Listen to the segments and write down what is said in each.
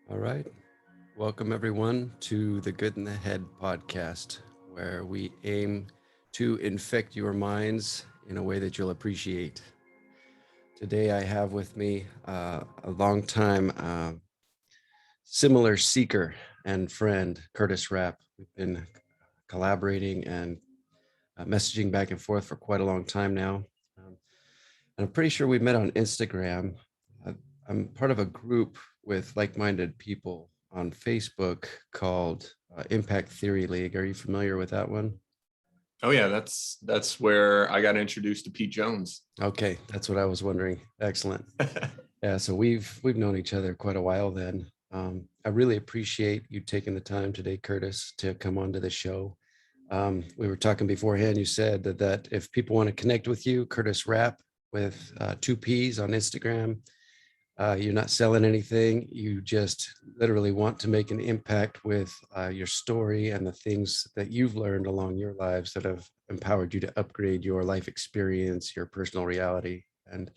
All right. Welcome, everyone, to the Good in the Head podcast, where we aim to infect your minds in a way that you'll appreciate. Today, I have with me a longtime similar seeker and friend, Curtis Rapp. We've been collaborating and messaging back and forth for quite a long time now. And I'm pretty sure we met on Instagram. Uh, I'm part of a group with like-minded people on Facebook called Impact Theory League. Are you familiar with that one? Oh yeah, that's where I got introduced to Pete Jones. Okay, that's what I was wondering. Excellent. Yeah, so we've known each other quite a while then. I really appreciate you taking the time today, Curtis, to come onto the show. We were talking beforehand. You said that if people want to connect with you, Curtis Rapp with two P's on Instagram. You're not selling anything. You just literally want to make an impact with your story and the things that you've learned along your lives that have empowered you to upgrade your life experience, your personal reality. And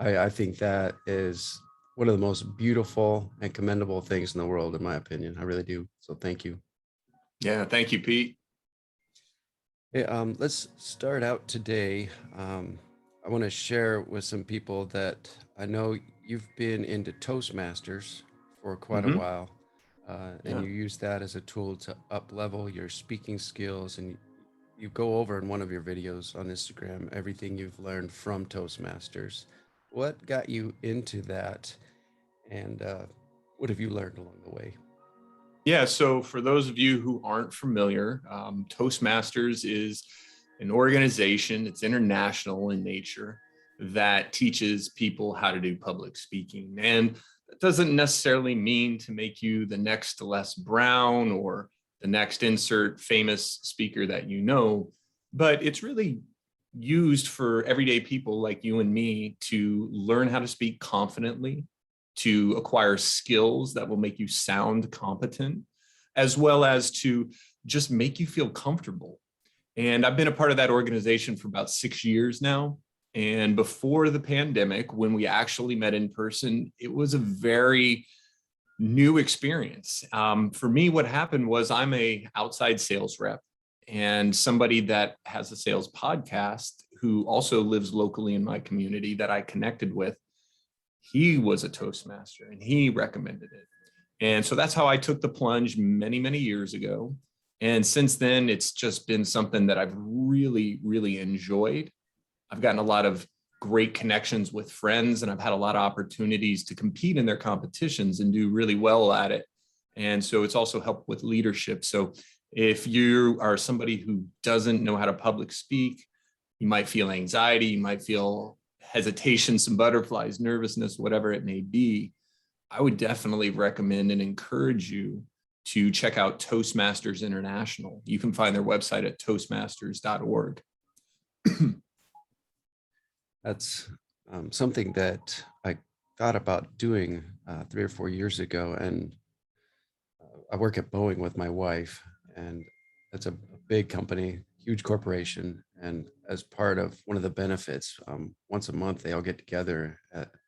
I think that is one of the most beautiful and commendable things in the world, in my opinion. I really do. So thank you. Yeah, thank you, Pete. Hey, let's start out today. I want to share with some people that I know you've been into Toastmasters for quite a Hmm. while, and Yeah. you use that as a tool to up level your speaking skills. And you go over in one of your videos on Instagram everything you've learned from Toastmasters. What got you into that, and what have you learned along the way? Yeah. So for those of you who aren't familiar, Toastmasters is an organization. It's international in nature that teaches people how to do public speaking, and that doesn't necessarily mean to make you the next Les Brown or the next insert famous speaker that you know, but it's really used for everyday people like you and me to learn how to speak confidently, to acquire skills that will make you sound competent, as well as to just make you feel comfortable. And I've been a part of that organization for about 6 years now. And before the pandemic, when we actually met in person, it was a very new experience. For me, what happened was I'm a outside sales rep and somebody that has a sales podcast who also lives locally in my community that I connected with. He was a Toastmaster and he recommended it. And so that's how I took the plunge many, many years ago. And since then, it's just been something that I've really, really enjoyed. I've gotten a lot of great connections with friends, and I've had a lot of opportunities to compete in their competitions and do really well at it. And so it's also helped with leadership. So if you are somebody who doesn't know how to public speak, you might feel anxiety, you might feel hesitation, some butterflies, nervousness, whatever it may be, I would definitely recommend and encourage you to check out Toastmasters International. You can find their website at toastmasters.org. That's something that I thought about doing 3 or 4 years ago, and I work at Boeing with my wife, and it's a big company, huge corporation. And as part of one of the benefits, once a month they all get together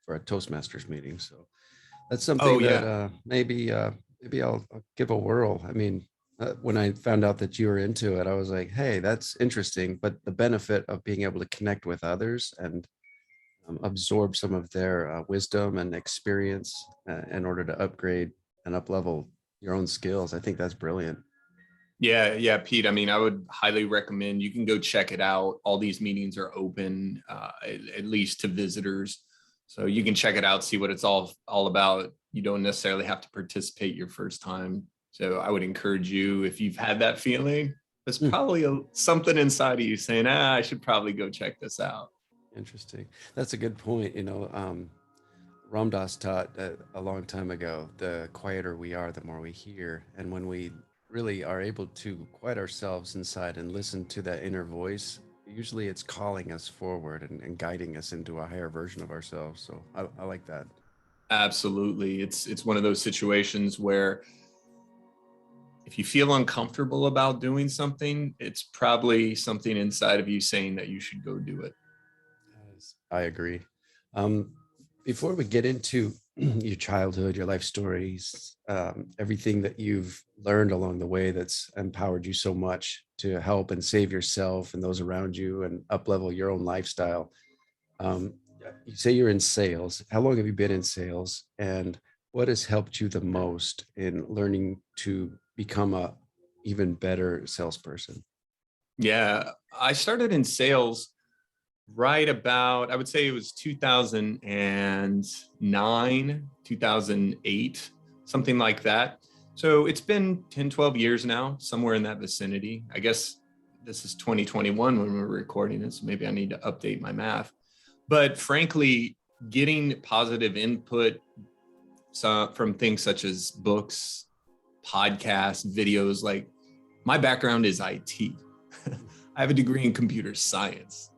for a Toastmasters meeting. So that's Oh something that yeah. maybe I'll give a whirl. I mean, when I found out that you were into it, I was like, hey, that's interesting. But the benefit of being able to connect with others and absorb some of their wisdom and experience in order to upgrade and up level your own skills. I think that's brilliant. Yeah, Pete. I mean, I would highly recommend you can go check it out. All these meetings are open, at least to visitors, so you can check it out, see what it's all about. You don't necessarily have to participate your first time. So I would encourage you, if you've had that feeling, there's Hmm, probably something inside of you saying, I should probably go check this out. interesting. That's a good point. Ram Dass taught a long time ago, the quieter we are, the more we hear. And when we really are able to quiet ourselves inside and listen to that inner voice, usually it's calling us forward and guiding us into a higher version of ourselves. So I like that. Absolutely. It's one of those situations where if you feel uncomfortable about doing something, it's probably something inside of you saying that you should go do it. I agree. Um, before we get into your childhood, your life stories, everything that you've learned along the way that's empowered you so much to help and save yourself and those around you and up level your own lifestyle. Um, you say you're in sales. How long have you been in sales? And what has helped you the most in learning to become a even better salesperson? Yeah, I started in sales right about, I would say it was 2009, 2008, something like that. So it's been 10, 12 years now, somewhere in that vicinity. I guess this is 2021 when we're recording this. So maybe I need to update my math. But frankly, getting positive input from things such as books, podcasts, videos, like my background is IT. I have a degree in computer science.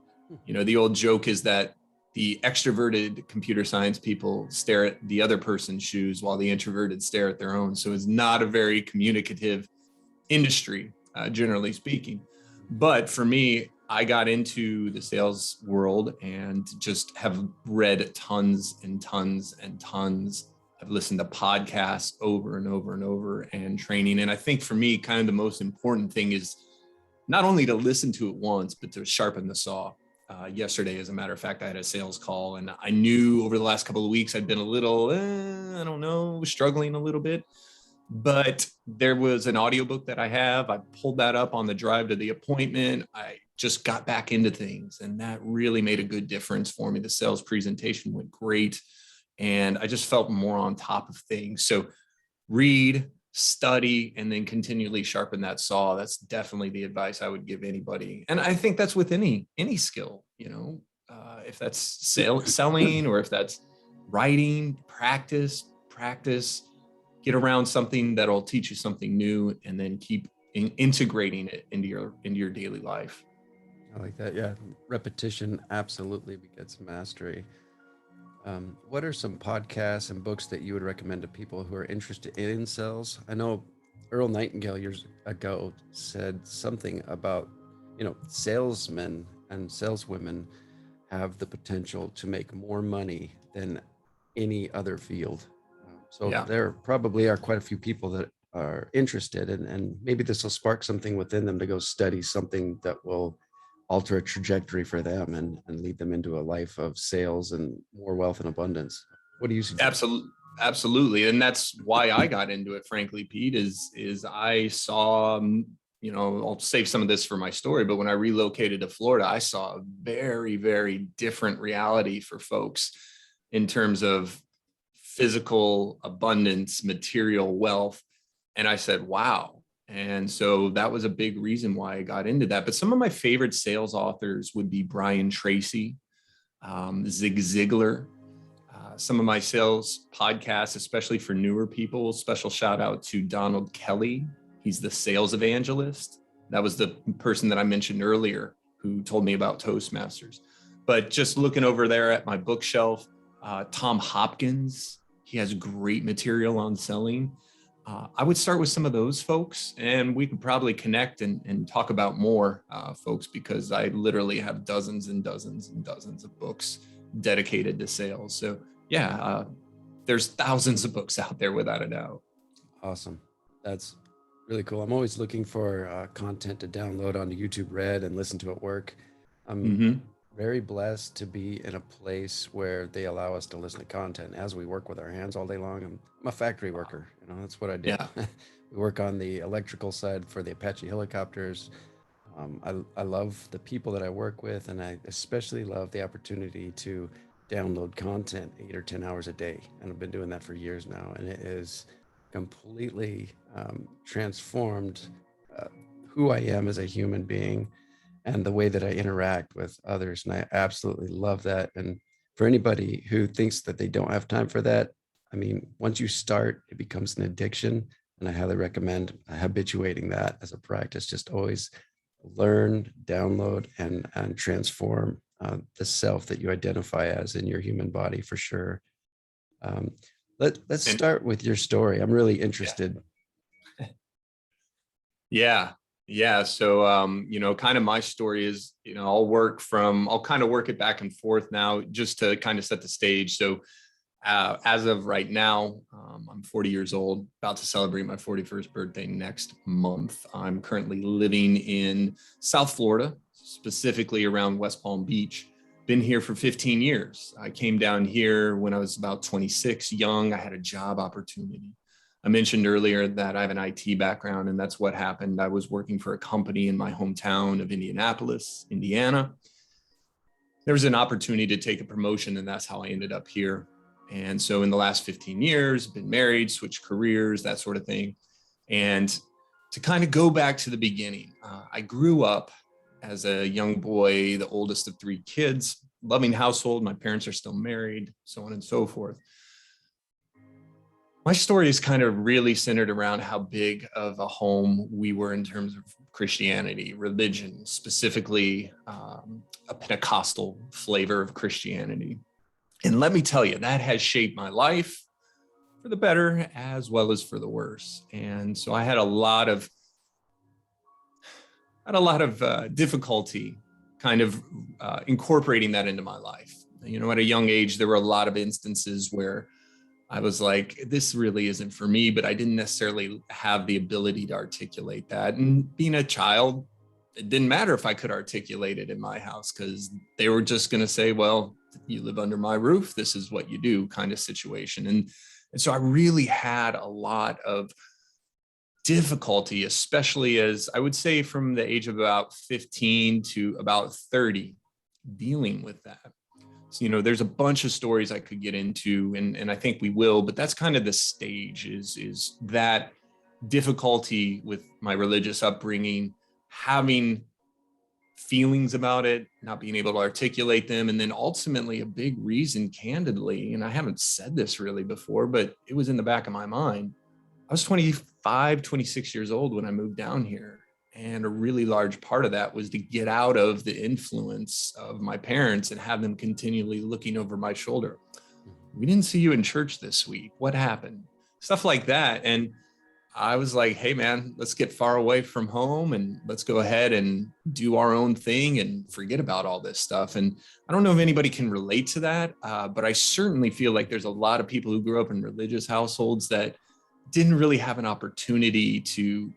You know, the old joke is that the extroverted computer science people stare at the other person's shoes while the introverted stare at their own. So it's not a very communicative industry, generally speaking. But for me, I got into the sales world and just have read tons and tons and tons. I've listened to podcasts over and over and over and training. And I think for me, kind of the most important thing is not only to listen to it once, but to sharpen the saw. Yesterday, as a matter of fact, I had a sales call, and I knew over the last couple of weeks I'd been a little, I don't know, struggling a little bit. But there was an audiobook that I have. I pulled that up on the drive to the appointment. I just got back into things, and that really made a good difference for me. The sales presentation went great, and I just felt more on top of things. So read, study, and then continually sharpen that saw. That's definitely the advice I would give anybody. And I think that's with any skill, you know, if that's selling, or if that's writing, practice, get around something that'll teach you something new, and then keep integrating it into your daily life. I like that. Yeah. Repetition absolutely begets mastery. What are some podcasts and books that you would recommend to people who are interested in sales? I know Earl Nightingale years ago said something about, salesmen and saleswomen have the potential to make more money than any other field. So Yeah. there probably are quite a few people that are interested, and maybe this will spark something within them to go study something that will alter a trajectory for them and lead them into a life of sales and more wealth and abundance. What do you suggest? Absolutely. And that's why I got into it, frankly, Pete, is I saw, I'll save some of this for my story, but when I relocated to Florida, I saw a very, very different reality for folks in terms of physical abundance, material wealth. And I said, wow. And so that was a big reason why I got into that. But some of my favorite sales authors would be Brian Tracy, Zig Ziglar. Some of my sales podcasts, especially for newer people, special shout out to Donald Kelly. He's the sales evangelist. That was the person that I mentioned earlier who told me about Toastmasters. But just looking over there at my bookshelf, Tom Hopkins, he has great material on selling. I would start with some of those folks, and we could probably connect and talk about more folks, because I literally have dozens and dozens and dozens of books dedicated to sales. So yeah, there's thousands of books out there without a doubt. Awesome. That's really cool. I'm always looking for content to download onto YouTube Red and listen to at work. I'm very blessed to be in a place where they allow us to listen to content as we work with our hands all day long. I'm a factory worker. That's what I do. Yeah. We work on the electrical side for the Apache helicopters. I love the people that I work with, and I especially love the opportunity to download content 8 or 10 hours a day. And I've been doing that for years now, and it is completely transformed who I am as a human being and the way that I interact with others. And I absolutely love that. And for anybody who thinks that they don't have time for that, I mean, once you start, it becomes an addiction. And I highly recommend habituating that as a practice. Just always learn, download, and transform the self that you identify as in your human body, for sure. Let's start with your story. I'm really interested. Yeah. Yeah. So, kind of my story is, I'll kind of work it back and forth now just to kind of set the stage. So, as of right now, I'm 40 years old, about to celebrate my 41st birthday next month. I'm currently living in South Florida, specifically around West Palm Beach. Been here for 15 years. I came down here when I was about 26, young. I had a job opportunity. I mentioned earlier that I have an IT background, and that's what happened. I was working for a company in my hometown of Indianapolis, Indiana. There was an opportunity to take a promotion, and that's how I ended up here. And so in the last 15 years, been married, switched careers, that sort of thing. And to kind of go back to the beginning, I grew up as a young boy, the oldest of three kids, loving household. My parents are still married, so on and so forth. My story is kind of really centered around how big of a home we were in terms of Christianity, religion, specifically a Pentecostal flavor of Christianity. And let me tell you, that has shaped my life for the better as well as for the worse. And so I had a lot of difficulty kind of incorporating that into my life. At a young age, there were a lot of instances where I was like, this really isn't for me, but I didn't necessarily have the ability to articulate that. And being a child, it didn't matter if I could articulate it in my house because they were just going to say, well, you live under my roof, this is what you do kind of situation. And so I really had a lot of difficulty, especially as I would say from the age of about 15 to about 30, dealing with that. So, there's a bunch of stories I could get into, and I think we will, but that's kind of the stage is that difficulty with my religious upbringing, having feelings about it, not being able to articulate them. And then ultimately a big reason, candidly, and I haven't said this really before, but it was in the back of my mind. I was 25, 26 years old when I moved down here. And a really large part of that was to get out of the influence of my parents and have them continually looking over my shoulder. We didn't see you in church this week. What happened? Stuff like that. And I was like, hey, man, let's get far away from home and let's go ahead and do our own thing and forget about all this stuff. And I don't know if anybody can relate to that, but I certainly feel like there's a lot of people who grew up in religious households that didn't really have an opportunity to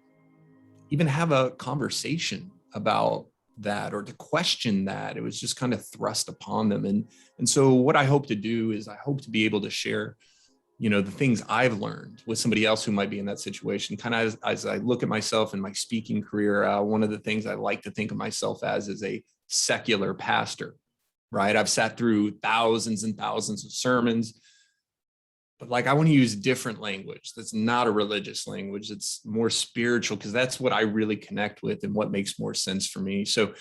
even have a conversation about that or to question that. It was just kind of thrust upon them. And so what I hope to do is I hope to be able to share, the things I've learned with somebody else who might be in that situation. Kind of as I look at myself in my speaking career, one of the things I like to think of myself as is a secular pastor, right? I've sat through thousands and thousands of sermons, but I want to use different language. That's not a religious language. It's more spiritual because that's what I really connect with and what makes more sense for me. So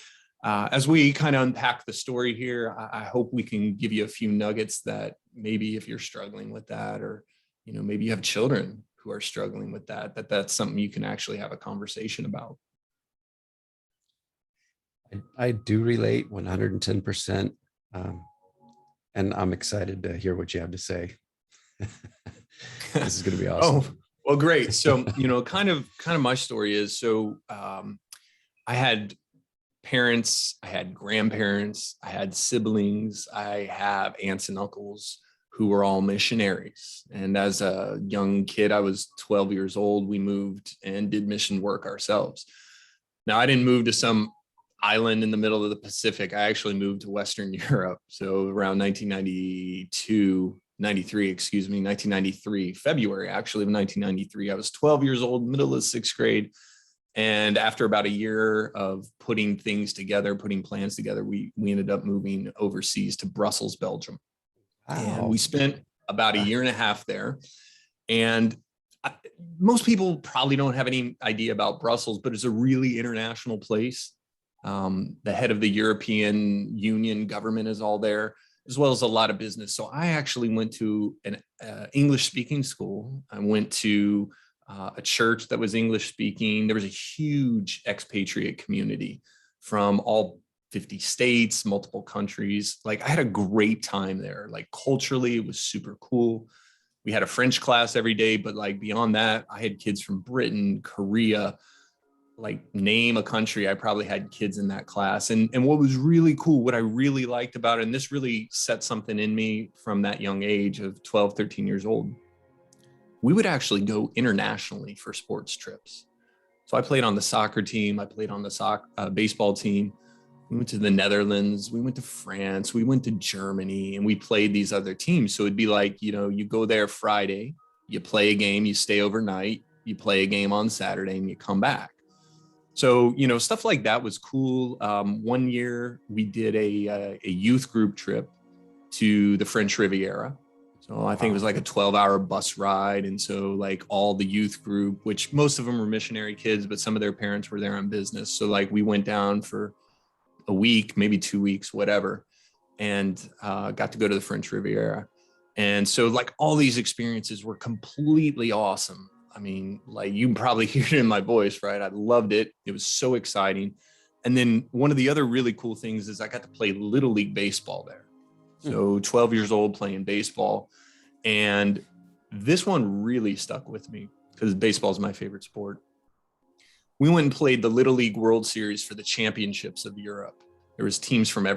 as we kind of unpack the story here, I hope we can give you a few nuggets that maybe if you're struggling with that, or, maybe you have children who are struggling with that, that's something you can actually have a conversation about. I do relate 110%. And I'm excited to hear what you have to say. This is going to be awesome. Oh, well, great. So, kind of my story is, so I had parents, I had grandparents, I had siblings, I have aunts and uncles who were all missionaries. And as a young kid, I was 12 years old, we moved and did mission work ourselves. Now, I didn't move to some island in the middle of the Pacific. I actually moved to Western Europe. So around 1993, February actually of 1993. I was 12 years old, middle of sixth grade. And after about a year of putting things together, putting plans together, we ended up moving overseas to Brussels, Belgium. Wow. And we spent about a year and a half there. And most people probably don't have any idea about Brussels, but it's a really international place. The head of the European Union government is all there, as well as a lot of business. So I actually went to an English speaking school. I went to a church that was English speaking. There was a huge expatriate community from all 50 states, multiple countries. I had a great time there. Culturally, it was super cool. We had a French class every day, but beyond that, I had kids from Britain, Korea, like name a country, I probably had kids in that class. And what was really cool, what I really liked about it, and this really set something in me from that young age of 12, 13 years old, we would actually go internationally for sports trips. So I played on the soccer team. I played on the baseball team. We went to the Netherlands. We went to France. We went to Germany, and we played these other teams. So it'd be like, you go there Friday, you play a game, you stay overnight, you play a game on Saturday, and you come back. So, stuff like that was cool. One year we did a youth group trip to the French Riviera. So I think it was like a 12-hour bus ride. And so like all the youth group, which most of them were missionary kids, but some of their parents were there on business. So like we went down for a week, maybe 2 weeks, whatever, and got to go to the French Riviera. And so like all these experiences were completely awesome. I mean, like you can probably hear it in my voice, right? I loved it. It was so exciting. And then one of the other really cool things is I got to play Little League baseball there. So 12 years old playing baseball. And this one really stuck with me because baseball is my favorite sport. We went and played the Little League World Series for the championships of Europe. There was teams from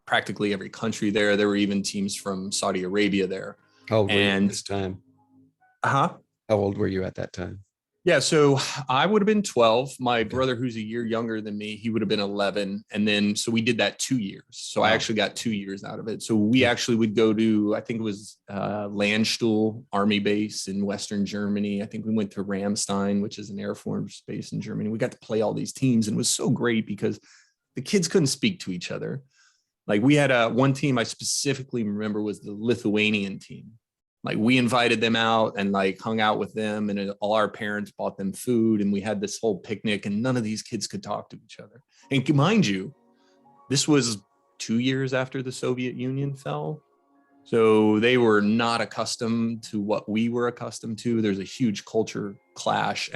practically every country there. There were even teams from Saudi Arabia there. How old were you at this time? How old were you at that time? Yeah, so I would have been 12. My brother, who's a year younger than me, he would have been 11. And then, so we did that 2 years. So I actually got 2 years out of it. So we actually would go to, I think it was Landstuhl Army Base in Western Germany. I think we went to Ramstein, which is an Air Force base in Germany. We got to play all these teams, and it was so great because the kids couldn't speak to each other. Like we had one team I specifically remember was the Lithuanian team. Like we invited them out and like hung out with them, and all our parents bought them food, and we had this whole picnic, and none of these kids could talk to each other. And mind you, this was 2 years after the Soviet Union fell. So they were not accustomed to what we were accustomed to. There's a huge culture clash,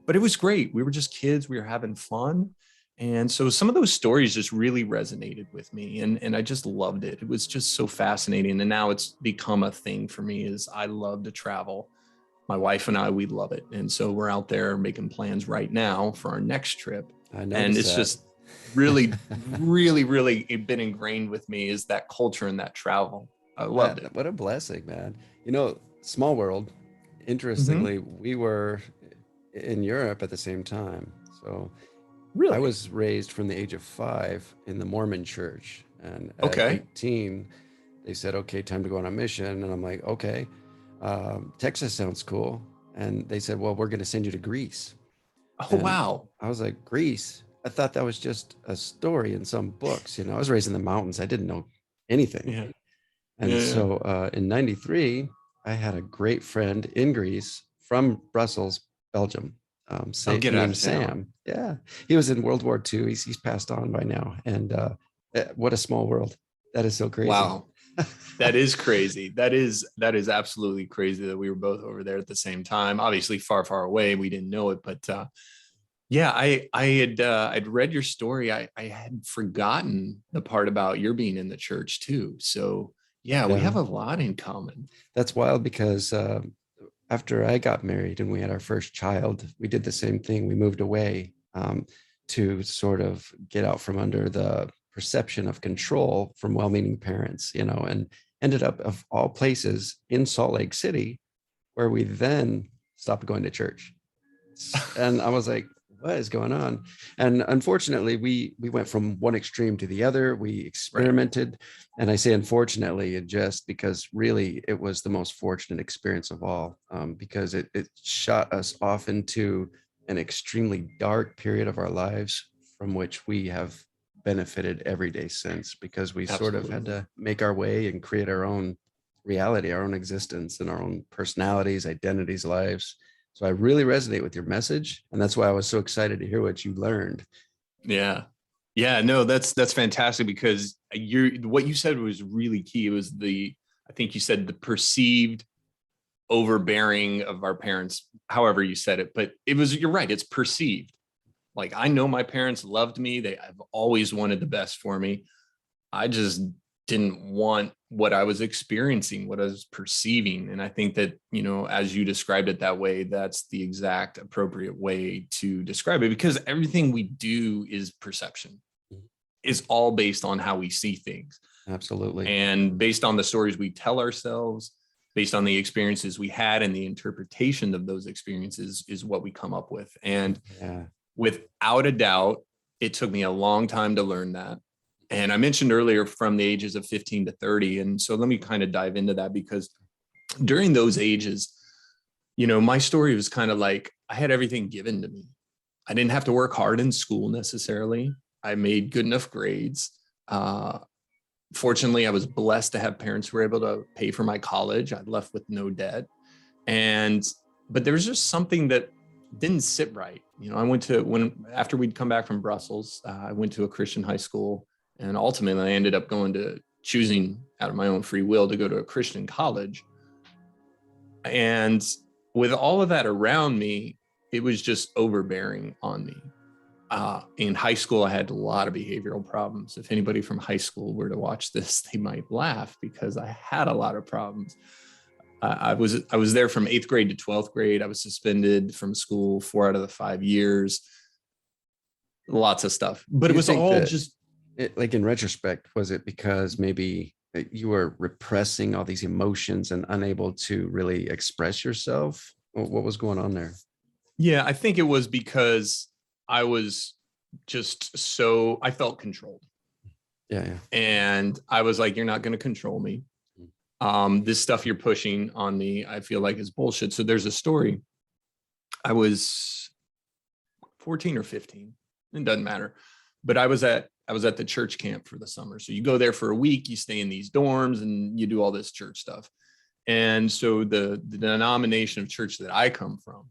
but it was great. We were just kids. We were having fun. And so some of those stories just really resonated with me, and I just loved it. It was just so fascinating. And now it's become a thing for me is I love to travel. My wife and I, we love it. And so we're out there making plans right now for our next trip. And it's just really, really, really been ingrained with me is that culture and that travel. I loved it. What a blessing, man. Small world. Interestingly, we were in Europe at the same time. So really? I was raised from the age of 5 in the Mormon church. And at 18, they said, okay, time to go on a mission. And I'm like, okay, Texas sounds cool. And they said, well, we're going to send you to Greece. Oh, wow. I was like, Greece? I thought that was just a story in some books. I was raised in the mountains. I didn't know anything. Yeah. And so in 93, I had a great friend in Greece from Brussels, Belgium. Named Sam. Yeah, he was in World War II. He's passed on by now. And what a small world. That is so crazy. Wow, that is crazy. That is absolutely crazy that we were both over there at the same time. Obviously, far, far away. We didn't know it, but I'd read your story. I had forgotten the part about your being in the church too. So yeah, we have a lot in common. That's wild because after I got married and we had our first child, we did the same thing. We moved away to sort of get out from under the perception of control from well-meaning parents, and ended up, of all places, in Salt Lake City, where we then stopped going to church. And I was like, what is going on? And unfortunately, we went from one extreme to the other. We experimented. Right. And I say unfortunately, just because really it was the most fortunate experience of all, because it shot us off into an extremely dark period of our lives from which we have benefited every day since, because we sort of had to make our way and create our own reality, our own existence, and our own personalities, identities, lives. So I really resonate with your message. And that's why I was so excited to hear what you learned. Yeah. Yeah, no, that's fantastic, because what you said was really key. It was I think you said the perceived overbearing of our parents, however you said it, but you're right. It's perceived. Like, I know my parents loved me. I've always wanted the best for me. I just didn't want what I was experiencing, what I was perceiving. And I think that, you know, as you described it that way, that's the exact appropriate way to describe it, because everything we do is perception. Is all based on how we see things. Absolutely. And based on the stories we tell ourselves, based on the experiences we had and the interpretation of those experiences is what we come up with. And without a doubt, it took me a long time to learn that. And I mentioned earlier from the ages of 15 to 30. And so let me kind of dive into that, because during those ages, you know, my story was kind of like I had everything given to me. I didn't have to work hard in school necessarily. I made good enough grades. Fortunately, I was blessed to have parents who were able to pay for my college. I left with no debt. But there was just something that didn't sit right. You know, after we'd come back from Brussels, I went to a Christian high school, and ultimately I ended up choosing out of my own free will to go to a Christian college. And with all of that around me, it was just overbearing on me. In high school, I had a lot of behavioral problems. If anybody from high school were to watch this, they might laugh, because I had a lot of problems. I was there from 8th grade to 12th grade. I was suspended from school 4 out of the 5 years. Lots of stuff, but it was all just like, in retrospect, was it because maybe you were repressing all these emotions and unable to really express yourself? What was going on there? Yeah, I think it was because I was I felt controlled. Yeah. And I was like, you're not going to control me. This stuff you're pushing on me, I feel like is bullshit. So there's a story. I was 14 or 15. It doesn't matter. But I was at the church camp for the summer. So you go there for a week, you stay in these dorms, and you do all this church stuff. And so the denomination of church that I come from,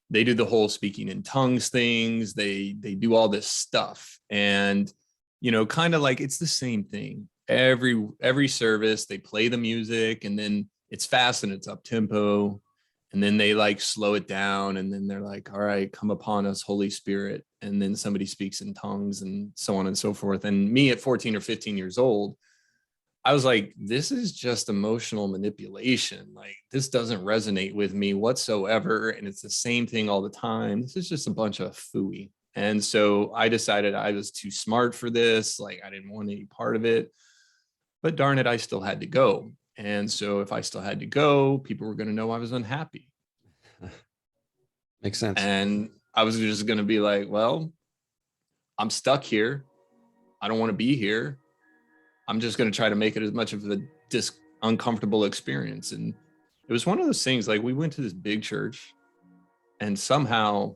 they do the whole speaking in tongues things. They do all this stuff. And, you know, kind of like it's the same thing. Every service, they play the music, and then it's fast and it's up tempo. And then they like slow it down. And then they're like, all right, come upon us, Holy Spirit. And then somebody speaks in tongues and so on and so forth. And me at 14 or 15 years old, I was like, this is just emotional manipulation. Like, this doesn't resonate with me whatsoever. And it's the same thing all the time. This is just a bunch of phooey. And so I decided I was too smart for this. Like, I didn't want any part of it. But darn it, I still had to go. And so if I still had to go, people were going to know I was unhappy. Makes sense. And I was just going to be like, well, I'm stuck here. I don't want to be here. I'm just going to try to make it as much of a uncomfortable experience. And it was one of those things, like, we went to this big church, and somehow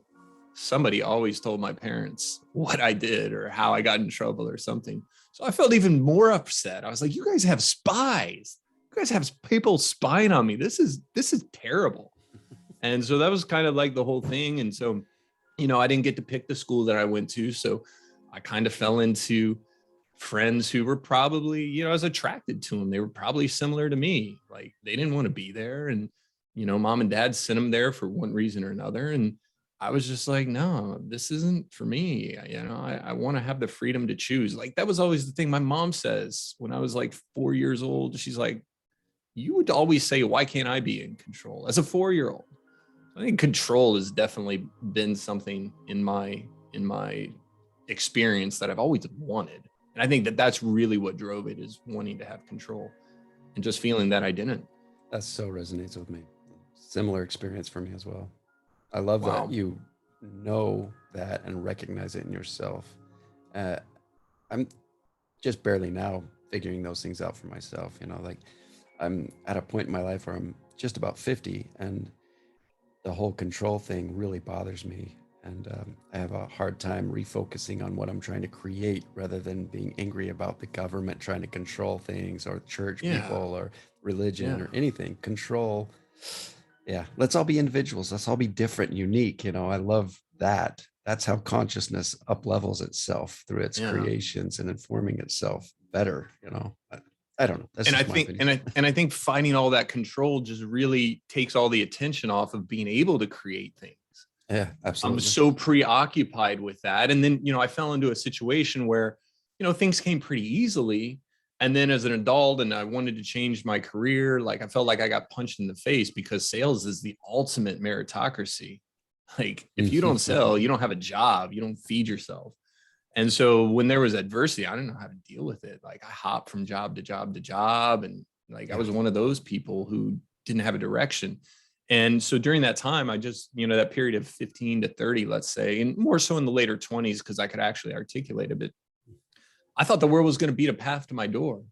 somebody always told my parents what I did or how I got in trouble or something. So I felt even more upset. I was like, you guys have spies. You guys have people spying on me. This is terrible. And so that was kind of like the whole thing. And so, you know, I didn't get to pick the school that I went to. So I kind of fell into friends who were probably, you know, I was attracted to them. They were probably similar to me. Like, they didn't want to be there. And, you know, mom and dad sent them there for one reason or another. And I was just like, no, this isn't for me. You know, I want to have the freedom to choose. Like, that was always the thing my mom says when I was like 4 years old. She's like, you would always say, why can't I be in control as a 4-year-old? I think control has definitely been something in my experience that I've always wanted. And I think that that's really what drove it, is wanting to have control and just feeling that I didn't. That so resonates with me. Similar experience for me as well. I love that you know that and recognize it in yourself. I'm just barely now figuring those things out for myself. You know, like, I'm at a point in my life where I'm just about 50, and the whole control thing really bothers me. And I have a hard time refocusing on what I'm trying to create, rather than being angry about the government trying to control things, or church people, or religion, or anything. Control. Yeah. Let's all be individuals. Let's all be different, unique. You know, I love that. That's how consciousness up levels itself through its creations and informing itself better. You know, I don't know. That's and just I my think, opinion. and I think finding all that control just really takes all the attention off of being able to create things. Yeah, absolutely. I'm so preoccupied with that. And then, you know, I fell into a situation where, you know, things came pretty easily. And then as an adult, and I wanted to change my career, like I felt like I got punched in the face, because sales is the ultimate meritocracy. Like if you don't sell, you don't have a job, you don't feed yourself. And so when there was adversity, I didn't know how to deal with it. Like I hopped from job to job to job. And like I was one of those people who didn't have a direction. And so during that time, I just, that period of 15 to 30, let's say, and more so in the later 20s, because I could actually articulate a bit, I thought the world was going to beat a path to my door.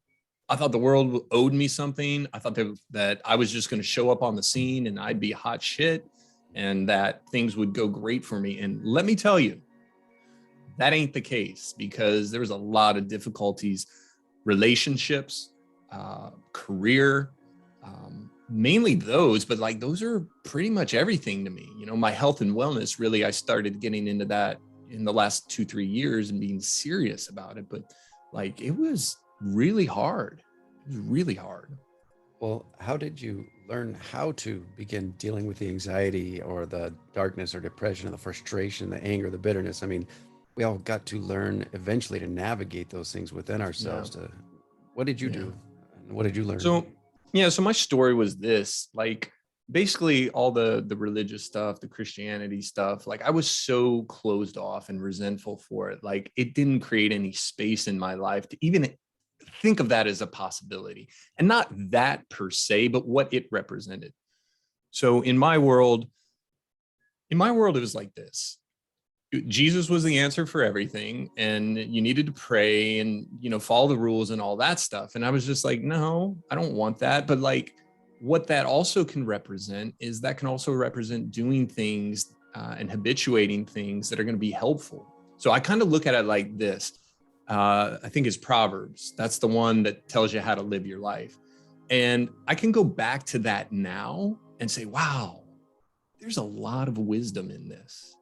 I thought the world owed me something. I thought that I was just going to show up on the scene and I'd be hot shit and that things would go great for me. And let me tell you, that ain't the case, because there was a lot of difficulties, relationships, career, mainly those, but like those are pretty much everything to me. My health and wellness, really, I started getting into that in the last 2-3 years and being serious about it. But like, it was really hard. It was really hard. Well, how did you learn how to begin dealing with the anxiety or the darkness or depression or the frustration, the anger, the bitterness? I mean, we all got to learn eventually to navigate those things within ourselves. What did you do? And what did you learn? So my story was this, like, basically all the religious stuff, the Christianity stuff, like I was so closed off and resentful for it. Like it didn't create any space in my life to even think of that as a possibility. And not that per se, but what it represented. So in my world, it was like this. Jesus was the answer for everything, and you needed to pray and, follow the rules and all that stuff. And I was just like, no, I don't want that. But like, what that also can represent is that can also represent doing things and habituating things that are going to be helpful. So I kind of look at it like this. I think it's Proverbs. That's the one that tells you how to live your life. And I can go back to that now and say, wow, there's a lot of wisdom in this.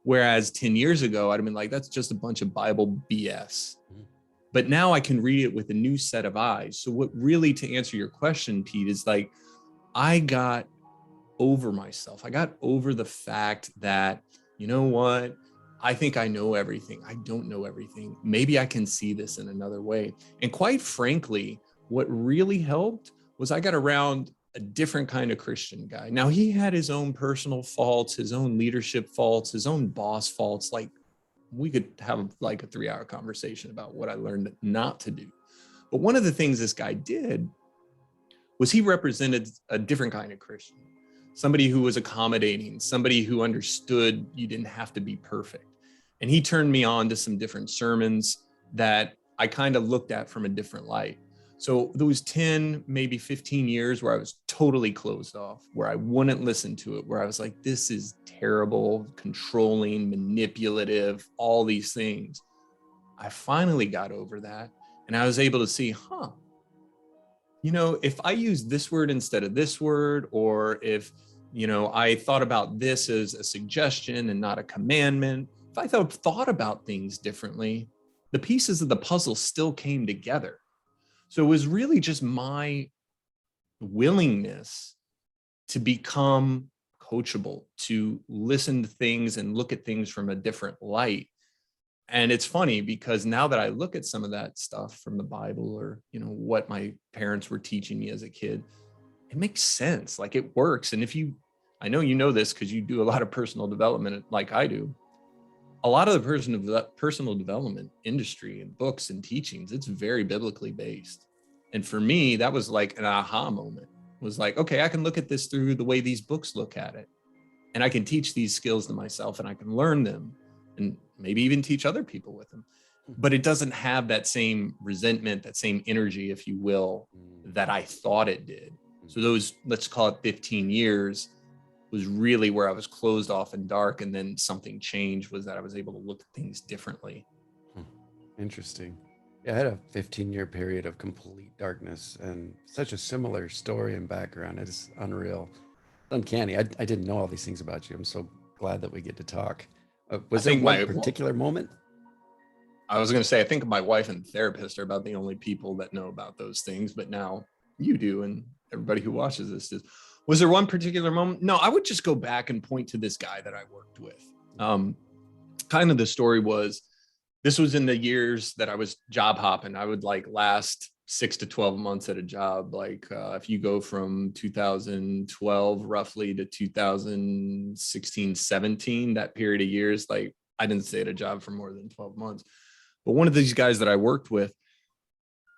Whereas 10 years ago, I'd have been like, that's just a bunch of Bible BS. But now I can read it with a new set of eyes. So what really, to answer your question, Pete, is like, I got over myself. I got over the fact that, you know what? I think I know everything. I don't know everything. Maybe I can see this in another way. And quite frankly, what really helped was I got around a different kind of Christian guy. Now, he had his own personal faults, his own leadership faults, his own boss faults. Like, we could have like a 3-hour conversation about what I learned not to do. But one of the things this guy did was he represented a different kind of Christian, somebody who was accommodating, somebody who understood you didn't have to be perfect. And he turned me on to some different sermons that I kind of looked at from a different light. So those 10, maybe 15 years where I was totally closed off, where I wouldn't listen to it, where I was like, this is terrible, controlling, manipulative, all these things. I finally got over that. And I was able to see, if I use this word instead of this word, or if, I thought about this as a suggestion and not a commandment, if I thought about things differently, the pieces of the puzzle still came together. So it was really just my willingness to become coachable, to listen to things and look at things from a different light. And it's funny because now that I look at some of that stuff from the Bible, or, what my parents were teaching me as a kid, it makes sense. Like it works. And I know you know this because you do a lot of personal development like I do. A lot of the personal development industry and books and teachings, it's very biblically based. And for me, that was like an aha moment. It was like, okay, I can look at this through the way these books look at it. And I can teach these skills to myself and I can learn them and maybe even teach other people with them. But it doesn't have that same resentment, that same energy, if you will, that I thought it did. So those, let's call it 15 years, was really where I was closed off and dark. And then something changed, was that I was able to look at things differently. Interesting. Yeah, I had a 15-year period of complete darkness, and such a similar story and background. It's unreal. Uncanny. I didn't know all these things about you. I'm so glad that we get to talk. Was there one particular moment? I was going to say, I think my wife and therapist are about the only people that know about those things, but now you do, and everybody who watches this does. Was there one particular moment? No, I would just go back and point to this guy that I worked with. Kind of the story was, this was in the years that I was job hopping. I would like last 6 to 12 months at a job. Like if you go from 2012 roughly to 2016, 17, that period of years, like I didn't stay at a job for more than 12 months. But one of these guys that I worked with,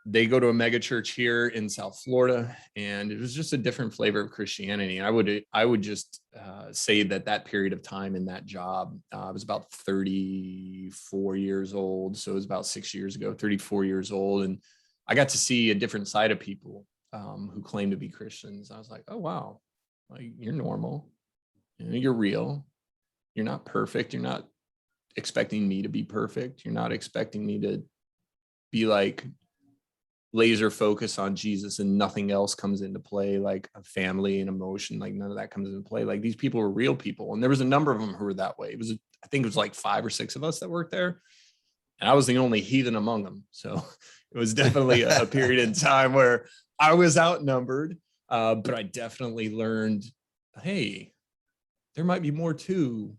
they go to a mega church here in South Florida, and it was just a different flavor of Christianity. And I would just say that period of time in that job, I was about 34 years old. So it was about 6 years ago, 34 years old. And I got to see a different side of people who claim to be Christians. I was like, oh, wow, like you're normal, you're real. You're not perfect. You're not expecting me to be perfect. You're not expecting me to be like laser focus on Jesus and nothing else comes into play, like a family and emotion, like none of that comes into play. Like these people were real people. And there was a number of them who were that way. I think it was like 5 or 6 of us that worked there. And I was the only heathen among them. So it was definitely a period in time where I was outnumbered. But I definitely learned, hey, there might be more to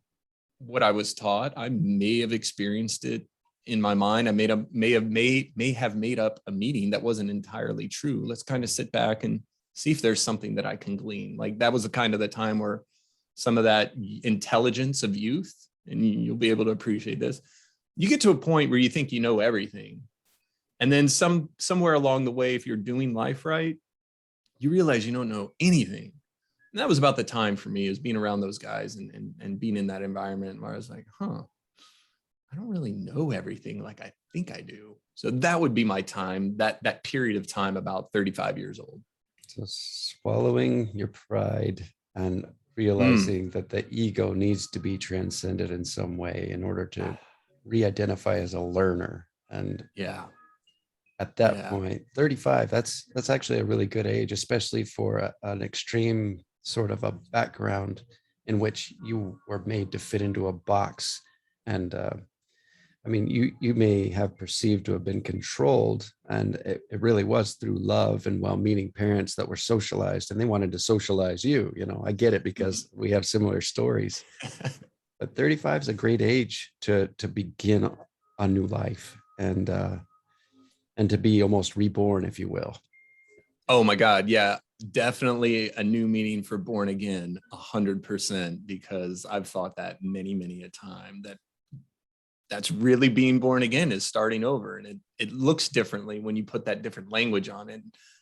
what I was taught. I may have experienced it in my mind. I may have made up a meaning that wasn't entirely true. Let's kind of sit back and see if there's something that I can glean. Like that was the kind of the time where some of that intelligence of youth, and you'll be able to appreciate this, you get to a point where you think you know everything. And then somewhere along the way, if you're doing life right, you realize you don't know anything. And that was about the time for me, is being around those guys and being in that environment where I was like, I don't really know everything like I think I do. So that would be my time, that period of time, about 35 years old. So swallowing your pride and realizing that the ego needs to be transcended in some way in order to re-identify as a learner. And at that point, 35, that's actually a really good age, especially for an extreme sort of a background in which you were made to fit into a box. And I mean, you may have perceived to have been controlled, and it really was through love and well-meaning parents that were socialized, and they wanted to socialize you. I get it because we have similar stories. But 35 is a great age to begin a new life and to be almost reborn, if you will. Oh my God, yeah, definitely a new meaning for born again, 100%, because I've thought that many a time, that's really being born again, is starting over. And it looks differently when you put that different language on it.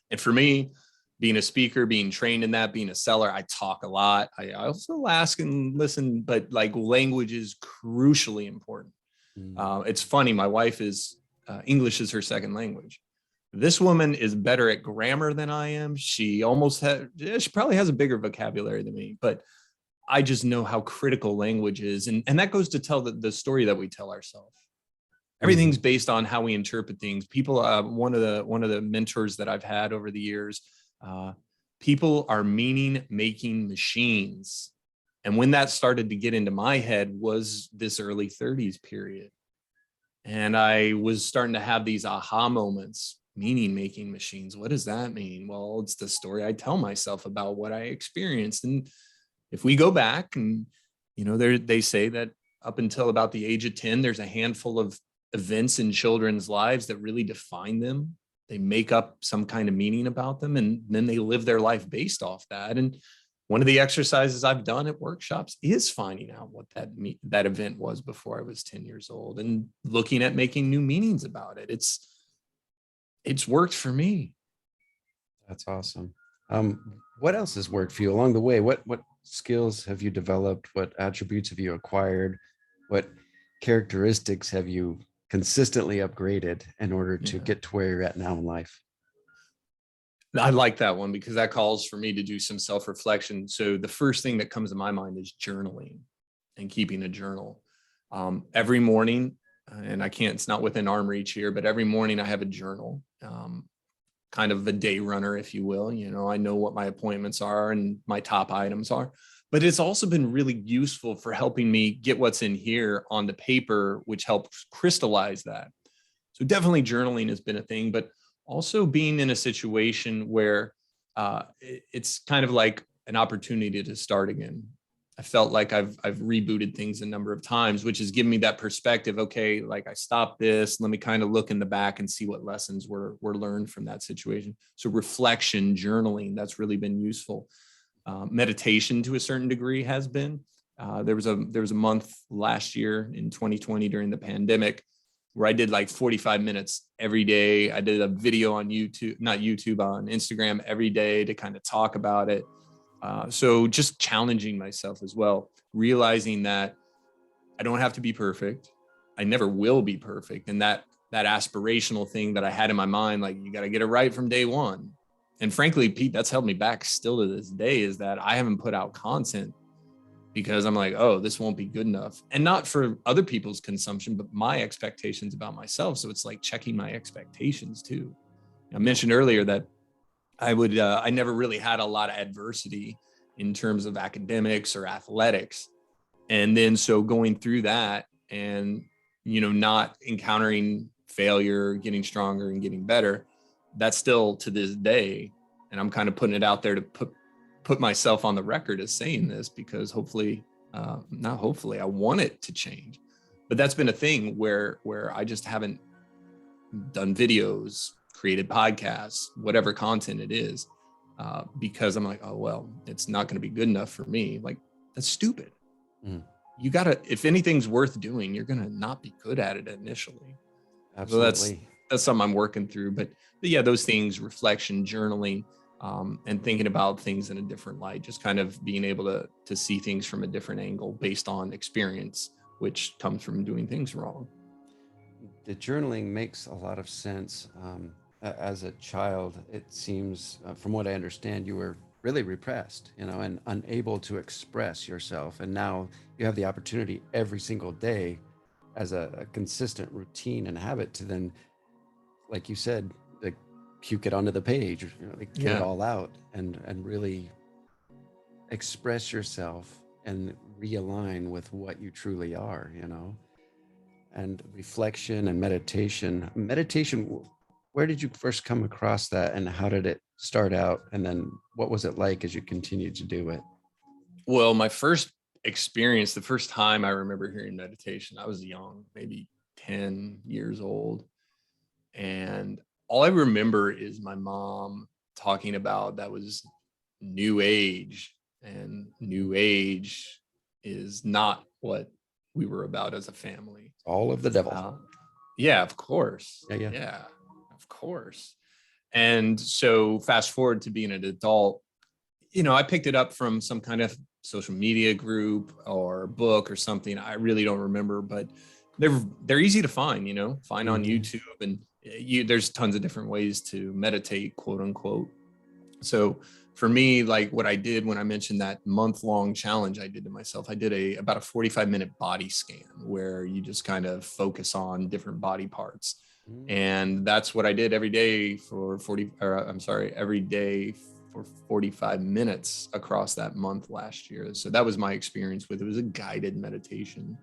And for me, being a speaker, being trained in that, being a seller, I talk a lot. I also ask and listen, but like language is crucially important. It's funny. My wife is English is her second language. This woman is better at grammar than I am. She probably has a bigger vocabulary than me, but I just know how critical language is. And that goes to tell the story that we tell ourselves. Everything's based on how we interpret things. People, one of the mentors that I've had over the years, people are meaning making machines. And when that started to get into my head was this early 30s period. And I was starting to have these aha moments. Meaning making machines. What does that mean? Well, it's the story I tell myself about what I experienced. And if we go back and, they say that up until about the age of 10, there's a handful of events in children's lives that really define them. They make up some kind of meaning about them, and then they live their life based off that. And one of the exercises I've done at workshops is finding out what that event was before I was 10 years old and looking at making new meanings about it. It's worked for me. That's awesome. What else has worked for you along the way? What skills have you developed? What attributes have you acquired? What characteristics have you consistently upgraded in order to get to where you're at now in life? I like that one because that calls for me to do some self-reflection. So the first thing that comes to my mind is journaling and keeping a journal. Every morning, and it's not within arm reach here, but every morning I have a journal, kind of a day runner, if you will. I know what my appointments are and my top items are, but it's also been really useful for helping me get what's in here on the paper, which helps crystallize that. So definitely journaling has been a thing, but also being in a situation where it's kind of like an opportunity to start again. I felt like I've rebooted things a number of times, which has given me that perspective. Okay, like I stopped this. Let me kind of look in the back and see what lessons were learned from that situation. So reflection, journaling, that's really been useful. Meditation to a certain degree has been. There was a month last year in 2020 during the pandemic where I did like 45 minutes every day. I did a video on YouTube, not YouTube, on Instagram every day to kind of talk about it. So just challenging myself as well, realizing that I don't have to be perfect. I never will be perfect. And that aspirational thing that I had in my mind, like you got to get it right from day one. And frankly, Pete, that's held me back still to this day, is that I haven't put out content because I'm like, oh, this won't be good enough. And not for other people's consumption, but my expectations about myself. So it's like checking my expectations too. I mentioned earlier that I never really had a lot of adversity in terms of academics or athletics. And then so going through that and, not encountering failure, getting stronger and getting better, that's still to this day. And I'm kind of putting it out there to put myself on the record as saying this, because hopefully, not hopefully, I want it to change. But that's been a thing where I just haven't done videos, created podcasts, whatever content it is, because I'm like, oh, well, it's not going to be good enough for me. Like, that's stupid. You got to, if anything's worth doing, you're going to not be good at it initially. Absolutely. So that's something I'm working through. But yeah, those things, reflection, journaling, and thinking about things in a different light, just kind of being able to see things from a different angle based on experience, which comes from doing things wrong. The journaling makes a lot of sense. As a child, it seems, from what I understand, you were really repressed, and unable to express yourself. And now you have the opportunity every single day as a consistent routine and habit to then, like you said, like puke it onto the page, like get it all out and really express yourself and realign with what you truly are, and reflection and meditation. Where did you first come across that, and how did it start out? And then what was it like as you continued to do it? Well, my first experience, the first time I remember hearing meditation, I was young, maybe 10 years old. And all I remember is my mom talking about that was new age, and new age is not what we were about as a family. All of the devil. Yeah, of course. Yeah. Of course. And so fast forward to being an adult, I picked it up from some kind of social media group or book or something. I really don't remember, but they're easy to find, find on YouTube, and there's tons of different ways to meditate, quote unquote. So for me, like what I did when I mentioned that month-long challenge I did to myself, I did about a 45-minute body scan where you just kind of focus on different body parts. And that's what I did every day for 45 minutes across that month last year. So that was my experience with it. It was a guided meditation.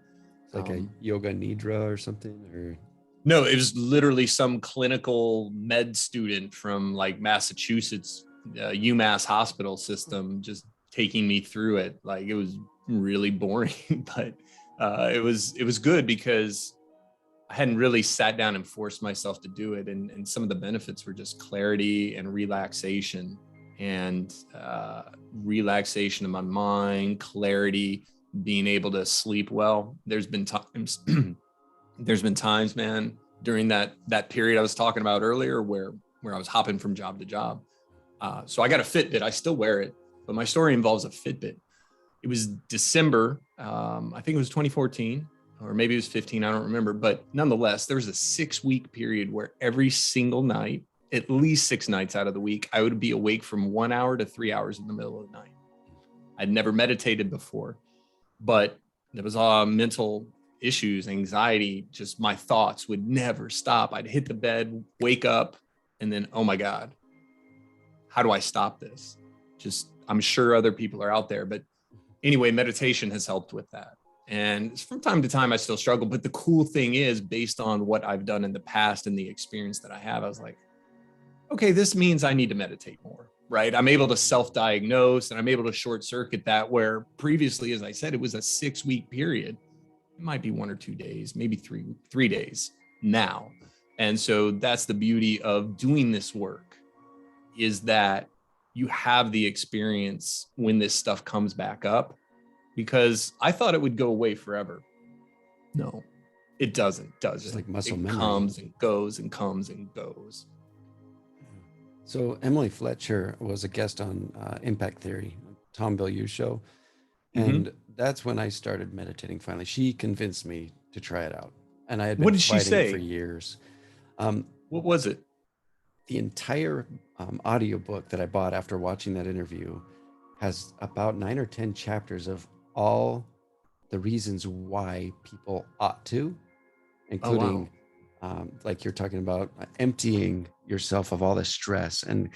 It's like a yoga nidra or something, or? No, it was literally some clinical med student from like Massachusetts, UMass hospital system, just taking me through it. Like, it was really boring, but it was good because I hadn't really sat down and forced myself to do it. And some of the benefits were just clarity and relaxation, and relaxation of my mind, clarity, being able to sleep well. There's been times, man, during that period I was talking about earlier where I was hopping from job to job. So I got a Fitbit. I still wear it, but my story involves a Fitbit. It was December, I think it was 2014, or maybe it was 15, I don't remember. But nonetheless, there was a 6-week period where every single night, at least 6 nights out of the week, I would be awake from 1 hour to 3 hours in the middle of the night. I'd never meditated before, but there was mental issues, anxiety, just my thoughts would never stop. I'd hit the bed, wake up, and then, oh my God, how do I stop this? I'm sure other people are out there, but anyway, meditation has helped with that. And from time to time, I still struggle. But the cool thing is, based on what I've done in the past and the experience that I have, I was like, okay, this means I need to meditate more. right? I'm able to self-diagnose and I'm able to short circuit that, where previously, as I said, it was a 6-week period. It might be 1 or 2 days, maybe three days now. And so that's the beauty of doing this work, is that you have the experience when this stuff comes back up, because I thought it would go away forever. No, it doesn't, does It's it? like muscle It memory. comes and goes and comes and goes. So Emily Fletcher was a guest on Impact Theory, Tom Bilyeu's show. And that's when I started meditating finally. She convinced me to try it out. And I had been What did she fighting say? for years. What was it? The entire audiobook that I bought after watching that interview has about 9 or 10 chapters of all the reasons why people ought to, including like you're talking about, emptying yourself of all the stress and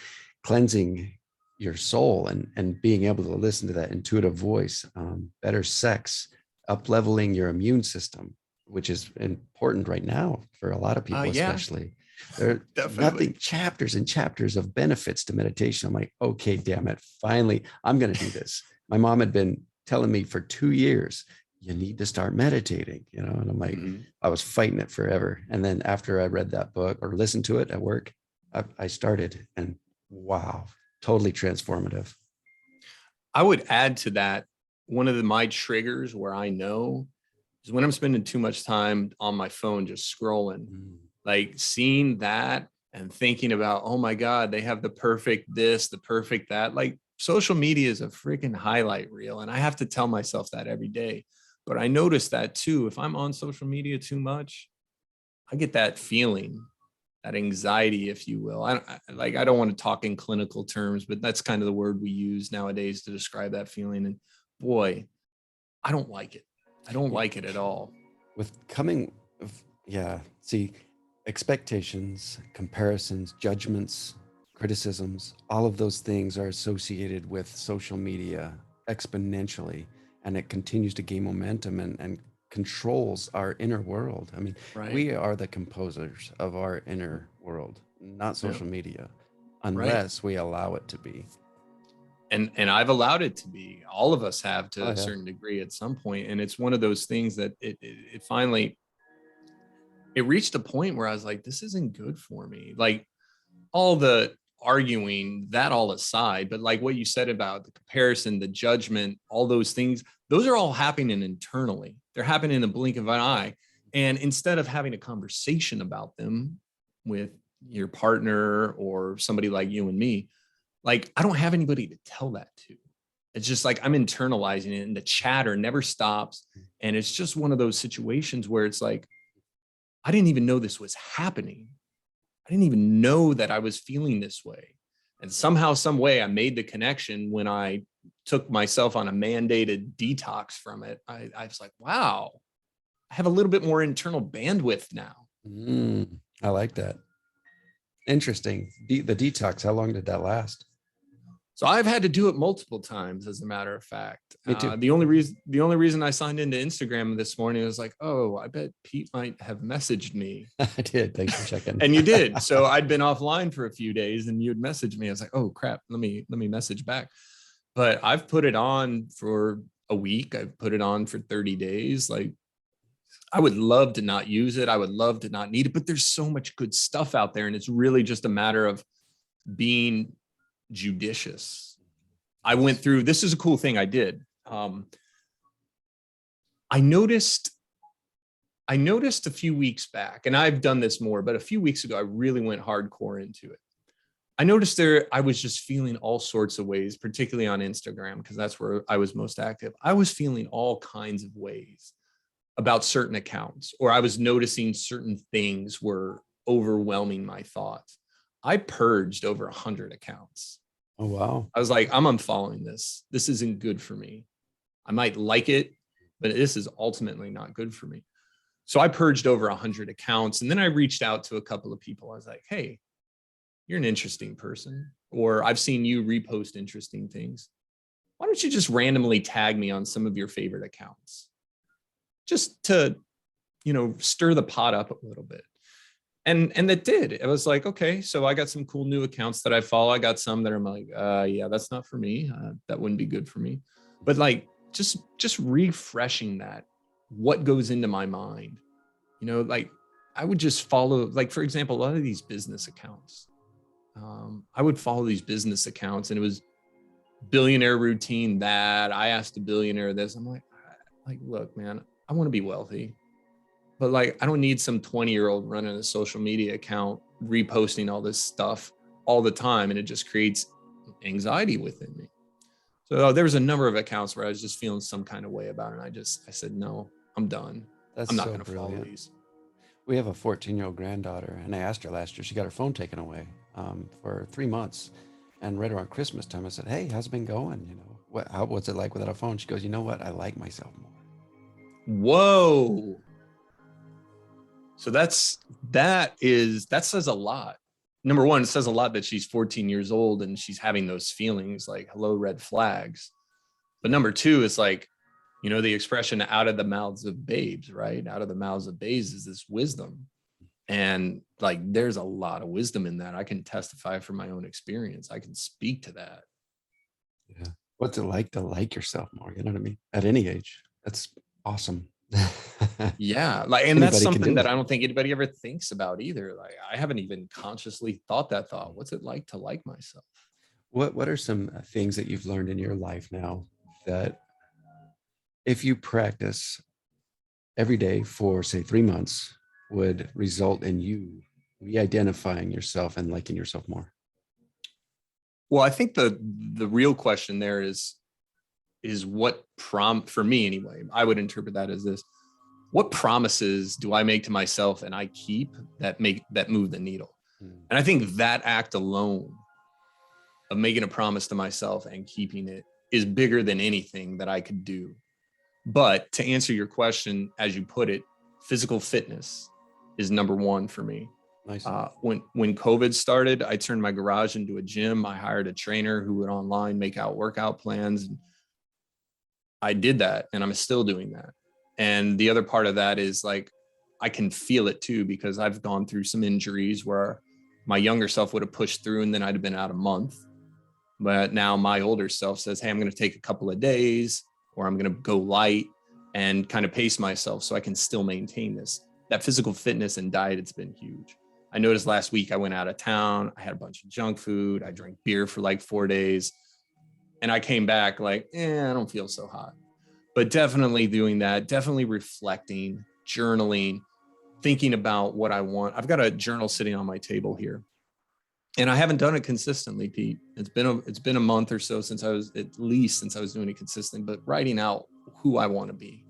cleansing your soul, and being able to listen to that intuitive voice, better sex, up leveling your immune system, which is important right now for a lot of people, Yeah, especially. There are definitely. nothing, chapters and chapters of benefits to meditation. I'm like, okay, damn it. Finally, I'm going to do this. My mom had been telling me for 2 years, you need to start meditating, and I'm like, I was fighting it forever. And then after I read that book or listened to it at work, I started, and wow, totally transformative. I would add to that, one of my triggers where I know is when I'm spending too much time on my phone just scrolling, like seeing that and thinking about, oh my God, they have the perfect this, the perfect that. Like, social media is a freaking highlight reel. And I have to tell myself that every day. But I notice that too, if I'm on social media too much, I get that feeling, that anxiety, if you will. I don't want to talk in clinical terms, but that's kind of the word we use nowadays to describe that feeling. And boy, I don't like it. I don't like it at all. With coming, see, expectations, comparisons, judgments, criticisms, all of those things are associated with social media exponentially, and it continues to gain momentum and controls our inner world. I mean, Right. we are the composers of our inner world, not social media, unless we allow it to be. And I've allowed it to be. All of us have, to a yeah. certain degree at some point. And it's one of those things that it finally, it reached a point where I was like, this isn't good for me. Like, all the arguing, that all aside, but like what you said about the comparison, the judgment, all those things, those are all happening internally. They're happening in the blink of an eye. And instead of having a conversation about them with your partner or somebody like you and me, like, I don't have anybody to tell that to. It's just like I'm internalizing it, and the chatter never stops. And it's just one of those situations where it's like, I didn't even know this was happening. I didn't even know that I was feeling this way. And somehow, some way, I made the connection when I took myself on a mandated detox from it. I was like, wow, I have a little bit more internal bandwidth now. I like that. Interesting. The detox, how long did that last? So I've had to do it multiple times, as a matter of fact. Me too. The only reason I signed into Instagram this morning was like, oh, I bet Pete might have messaged me. I did. Thanks for checking. And you did. So I'd been offline for a few days, and you'd messaged me. I was like, oh crap, let me message back. But I've put it on for a week. I've put it on for 30 days. Like, I would love to not use it. I would love to not need it, but there's so much good stuff out there. And it's really just a matter of being judicious. I went through, this is a cool thing I did. I noticed a few weeks back, and I've done this more, but a few weeks ago, I really went hardcore into it. I noticed I was just feeling all sorts of ways, particularly on Instagram, because that's where I was most active. I was feeling all kinds of ways about certain accounts, or I was noticing certain things were overwhelming my thoughts. I purged over 100 accounts. Oh, wow. I was like, I'm unfollowing this. This isn't good for me. I might like it, but this is ultimately not good for me. So I purged over 100 accounts. And then I reached out to a couple of people. I was like, hey, you're an interesting person, or I've seen you repost interesting things. Why don't you just randomly tag me on some of your favorite accounts? Just to, stir the pot up a little bit. And that did. It was like, okay, so I got some cool new accounts that I follow. I got some that I'm like, yeah, that's not for me. That wouldn't be good for me. But like just refreshing that, what goes into my mind, like I would just follow, like, for example, a lot of these business accounts. I would follow these business accounts, and it was billionaire routine that I asked a billionaire this. I'm like, look, man, I want to be wealthy. But like, I don't need some 20-year-old running a social media account, reposting all this stuff all the time. And it just creates anxiety within me. So there was a number of accounts where I was just feeling some kind of way about it. And I said, no, I'm done. That's I'm not so going to follow brilliant. these. We have a 14-year-old granddaughter, and I asked her last year, she got her phone taken away for 3 months. And right around Christmas time, I said, hey, how's it been going? What's it like without a phone? She goes, you know what? I like myself more. Whoa. So that says a lot. Number one, it says a lot that she's 14 years old and she's having those feelings, like, hello, red flags. But number two, it's like, the expression out of the mouths of babes, right? Out of the mouths of babes is this wisdom. And like, there's a lot of wisdom in that. I can testify from my own experience. I can speak to that. Yeah. What's it like to like yourself more? You know what I mean? At any age. That's awesome. Yeah. Like, and that's Anybody can something do that it. I don't think anybody ever thinks about either. Like, I haven't even consciously thought that thought. What's it like to like myself? What are some things that you've learned in your life now that if you practice every day for, say, 3 months, would result in you re-identifying yourself and liking yourself more? Well, I think the real question there is what for me anyway, I would interpret that as this: what promises do I make to myself and I keep that move the needle? And I think that act alone of making a promise to myself and keeping it is bigger than anything that I could do. But to answer your question, as you put it, physical fitness is number one for me. Nice. When COVID started, I turned my garage into a gym. I hired a trainer who would online make out workout plans. And I did that, and I'm still doing that. And the other part of that is, like, I can feel it too, because I've gone through some injuries where my younger self would have pushed through and then I'd have been out a month. But now my older self says, hey, I'm going to take a couple of days, or I'm going to go light and kind of pace myself so I can still maintain this. That physical fitness and diet, it's been huge. I noticed last week I went out of town. I had a bunch of junk food. I drank beer for like 4 days. And I came back like, I don't feel so hot. But definitely doing that, definitely reflecting, journaling, thinking about what I want. I've got a journal sitting on my table here. And I haven't done it consistently, Pete. It's been a month or so since I was doing it consistent, but writing out who I want to be.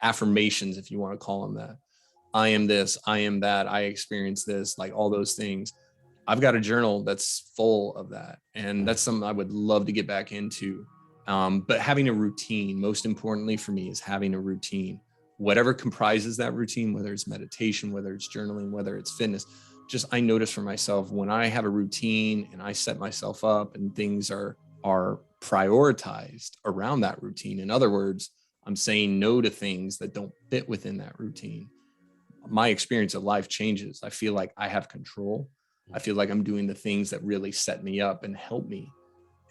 Affirmations, if you want to call them that. I am this, I am that, I experience this, like all those things. I've got a journal that's full of that. And that's something I would love to get back into. But having a routine, most importantly for me, is having a routine. Whatever comprises that routine, whether it's meditation, whether it's journaling, whether it's fitness, just I notice for myself, when I have a routine and I set myself up and things are prioritized around that routine. In other words, I'm saying no to things that don't fit within that routine. My experience of life changes. I feel like I have control. I feel like I'm doing the things that really set me up and help me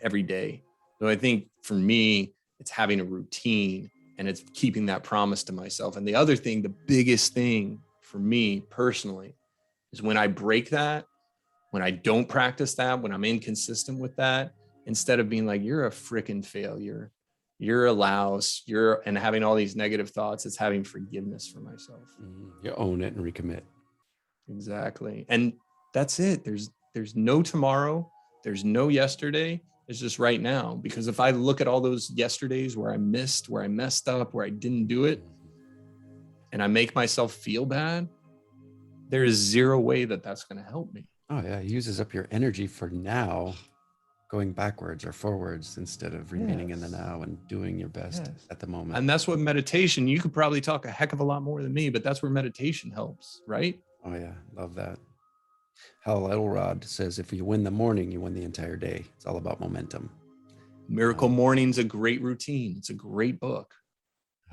every day. So I think for me, it's having a routine and it's keeping that promise to myself. And the other thing, the biggest thing for me personally, is when I break that, when I don't practice that, when I'm inconsistent with that, instead of being like, you're a freaking failure, you're a louse, and having all these negative thoughts, it's having forgiveness for myself. You own it and recommit. Exactly. And that's it. There's no tomorrow. There's no yesterday. It's just right now. Because if I look at all those yesterdays where I missed, where I messed up, where I didn't do it, and I make myself feel bad, there is zero way that that's going to help me. Oh yeah, it uses up your energy for now, going backwards or forwards instead of remaining in the now and doing your best at the moment. And that's what meditation, you could probably talk a heck of a lot more than me, but that's where meditation helps, right? Oh yeah, love that. Hal Elrod says, if you win the morning, you win the entire day. It's all about momentum. Miracle Morning's a great routine. It's a great book.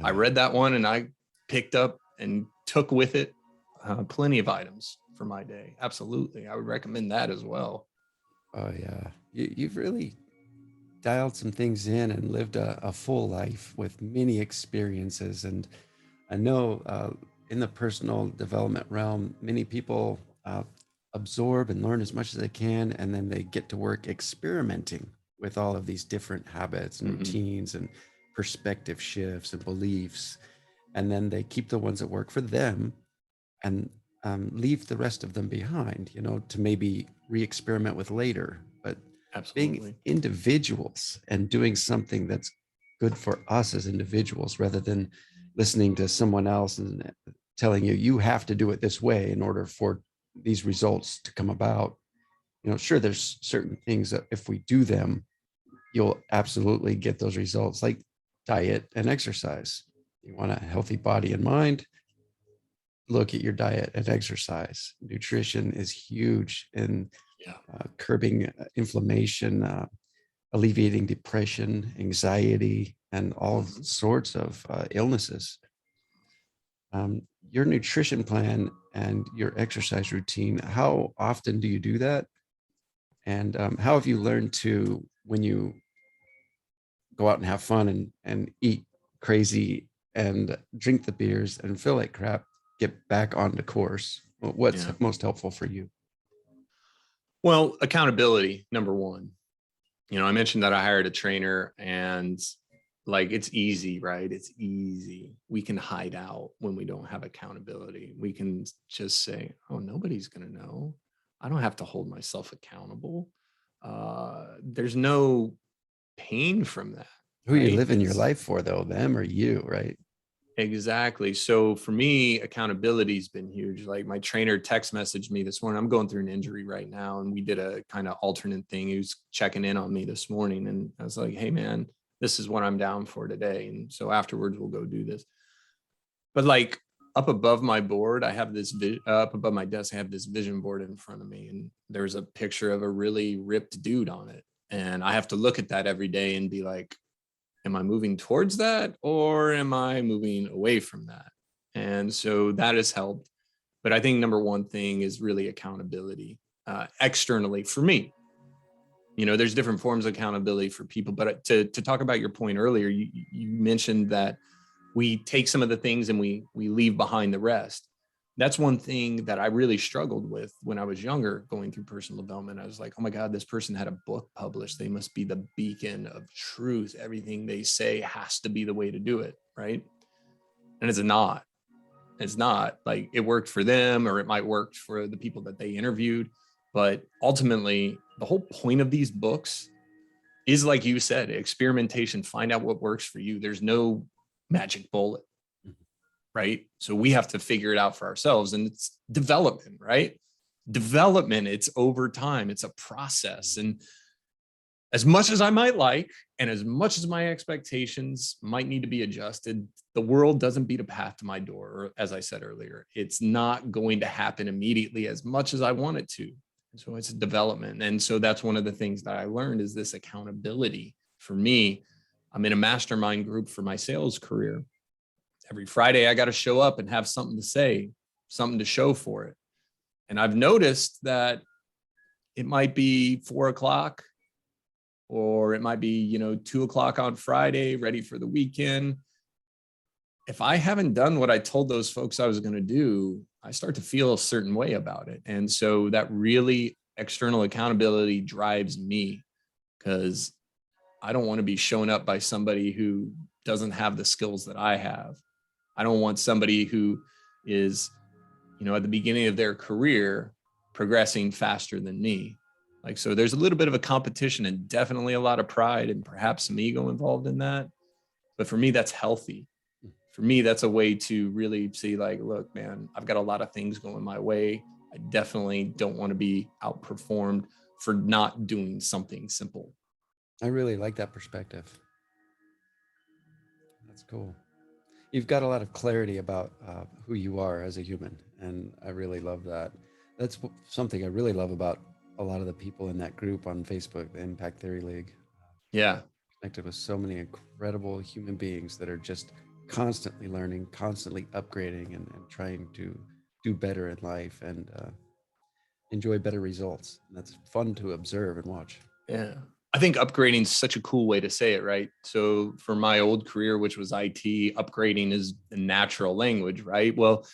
I read that one and I picked up and took with it plenty of items for my day. Absolutely. I would recommend that as well. Oh yeah, you've really dialed some things in and lived a full life with many experiences. And I know in the personal development realm, many people absorb and learn as much as they can, and then they get to work experimenting with all of these different habits and Mhm. routines and perspective shifts and beliefs. And then they keep the ones that work for them and leave the rest of them behind, to maybe re-experiment with later. But being Absolutely. individuals and doing something that's good for us as individuals rather than listening to someone else and telling you have to do it this way in order for these results to come about. Sure, there's certain things that if we do them, you'll absolutely get those results, like diet and exercise. You want a healthy body and mind, look at your diet and exercise. Nutrition is huge in Yeah. curbing inflammation, alleviating depression, anxiety, and all Mhm. sorts of illnesses. Your nutrition plan and your exercise routine, how often do you do that? And how have you learned to, when you go out and have fun and eat crazy and drink the beers and feel like crap, get back on the course? What's Yeah. most helpful for you? Well, accountability, number one. I mentioned that I hired a trainer, and like, it's easy, right? It's easy. We can hide out when we don't have accountability. We can just say, oh, nobody's going to know. I don't have to hold myself accountable. There's no pain from that, Who are you right? living your Because life for, though? Them or you, right? exactly. So for me, accountability's been huge. Like, my trainer text messaged me this morning. I'm going through an injury right now, and we did a kind of alternate thing. He was checking in on me this morning, and I was like, "Hey, man, this is what I'm down for today." And so afterwards, we'll go do this. But like, up above my board, I have this up above my desk, I have this vision board in front of me, and there's a picture of a really ripped dude on it. And I have to look at that every day and be like, am I moving towards that, or am I moving away from that? And so that has helped. But I think number one thing is really accountability externally for me. There's different forms of accountability for people. But to talk about your point earlier, you mentioned that we take some of the things and we leave behind the rest. That's one thing that I really struggled with when I was younger, going through personal development. I was like, oh my God, this person had a book published. They must be the beacon of truth. Everything they say has to be the way to do it, right? And it's not. It's not. Like, it worked for them, or it might work for the people that they interviewed. But ultimately, the whole point of these books is, like you said, experimentation. Find out what works for you. There's no magic bullet, right? So we have to figure it out for ourselves. And it's development, right? Development, it's over time, it's a process. And as much as I might like, and as much as my expectations might need to be adjusted, the world doesn't beat a path to my door. Or, as I said earlier, it's not going to happen immediately as much as I want it to. So it's a development. And so that's one of the things that I learned, is this accountability. For me, I'm in a mastermind group for my sales career. Every Friday, I got to show up and have something to say, something to show for it. And I've noticed that it might be 4 o'clock, or it might be, 2 o'clock on Friday, ready for the weekend. If I haven't done what I told those folks I was going to do, I start to feel a certain way about it. And so that really external accountability drives me, because I don't want to be shown up by somebody who doesn't have the skills that I have. I don't want somebody who is, at the beginning of their career, progressing faster than me. Like, so there's a little bit of a competition, and definitely a lot of pride and perhaps some ego involved in that. But for me, that's healthy. For me, that's a way to really see, like, look, man, I've got a lot of things going my way. I definitely don't want to be outperformed for not doing something simple. I really like that perspective. That's cool. You've got a lot of clarity about who you are as a human, and I really love that. That's something I really love about a lot of the people in that group on Facebook, the Impact Theory League. Yeah. Connected with so many incredible human beings that are just constantly learning, constantly upgrading, and trying to do better in life and enjoy better results. And that's fun to observe and watch. Yeah. I think upgrading is such a cool way to say it, right? So for my old career, which was IT, upgrading is the natural language, right? Well,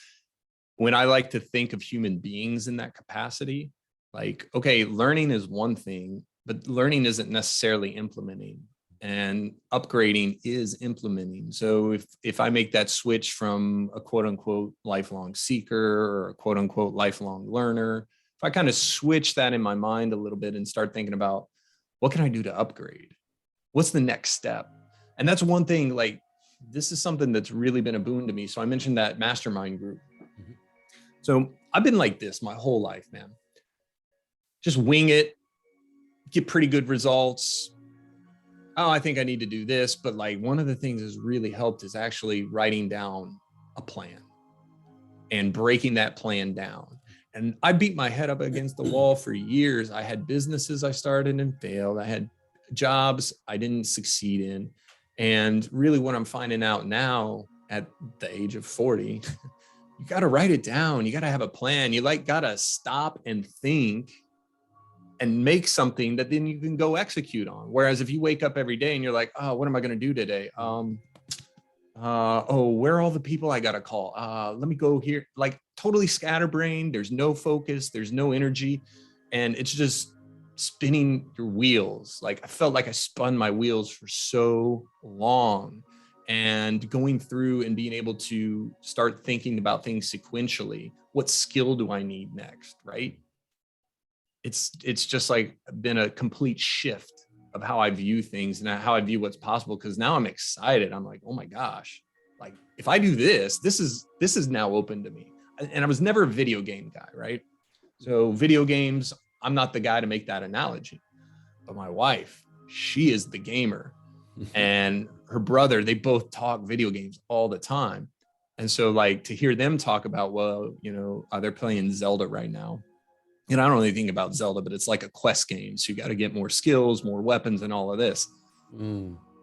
when I like to think of human beings in that capacity, like, okay, learning is one thing, but learning isn't necessarily implementing, and upgrading is implementing. So if I make that switch from a quote unquote lifelong seeker or a quote unquote lifelong learner, if I kind of switch that in my mind a little bit and start thinking about what can I do to upgrade? What's the next step? And that's one thing, like, this is something that's really been a boon to me. So I mentioned that mastermind group. So I've been like this my whole life, man. Just wing it, get pretty good results. Oh, I think I need to do this. But like one of the things that's really helped is actually writing down a plan and breaking that plan down. And I beat my head up against the wall for years. I had businesses I started and failed. I had jobs I didn't succeed in. And really what I'm finding out now at the age of 40, you got to write it down. You got to have a plan. You like got to stop and think and make something that then you can go execute on. Whereas if you wake up every day and you're like, oh, what am I going to do today? Oh, where are all the people I got to call? Let me go here. Like totally scatterbrained. There's no focus. There's no energy. And it's just spinning your wheels. Like I felt like I spun my wheels for so long. And going through and being able to start thinking about things sequentially. What skill do I need next, right? It's just like been a complete shift of how I view things and how I view what's possible. Cause now I'm excited. I'm like, oh my gosh, like if I do this, this is now open to me. And I was never a video game guy, right? So video games, I'm not the guy to make that analogy, but my wife, she is the gamer. And her brother, they both talk video games all the time. And so like to hear them talk about, well, you know, they're playing Zelda right now. You know, I don't really think about Zelda, but it's like a quest game. So you got to get more skills, more weapons, and all of this.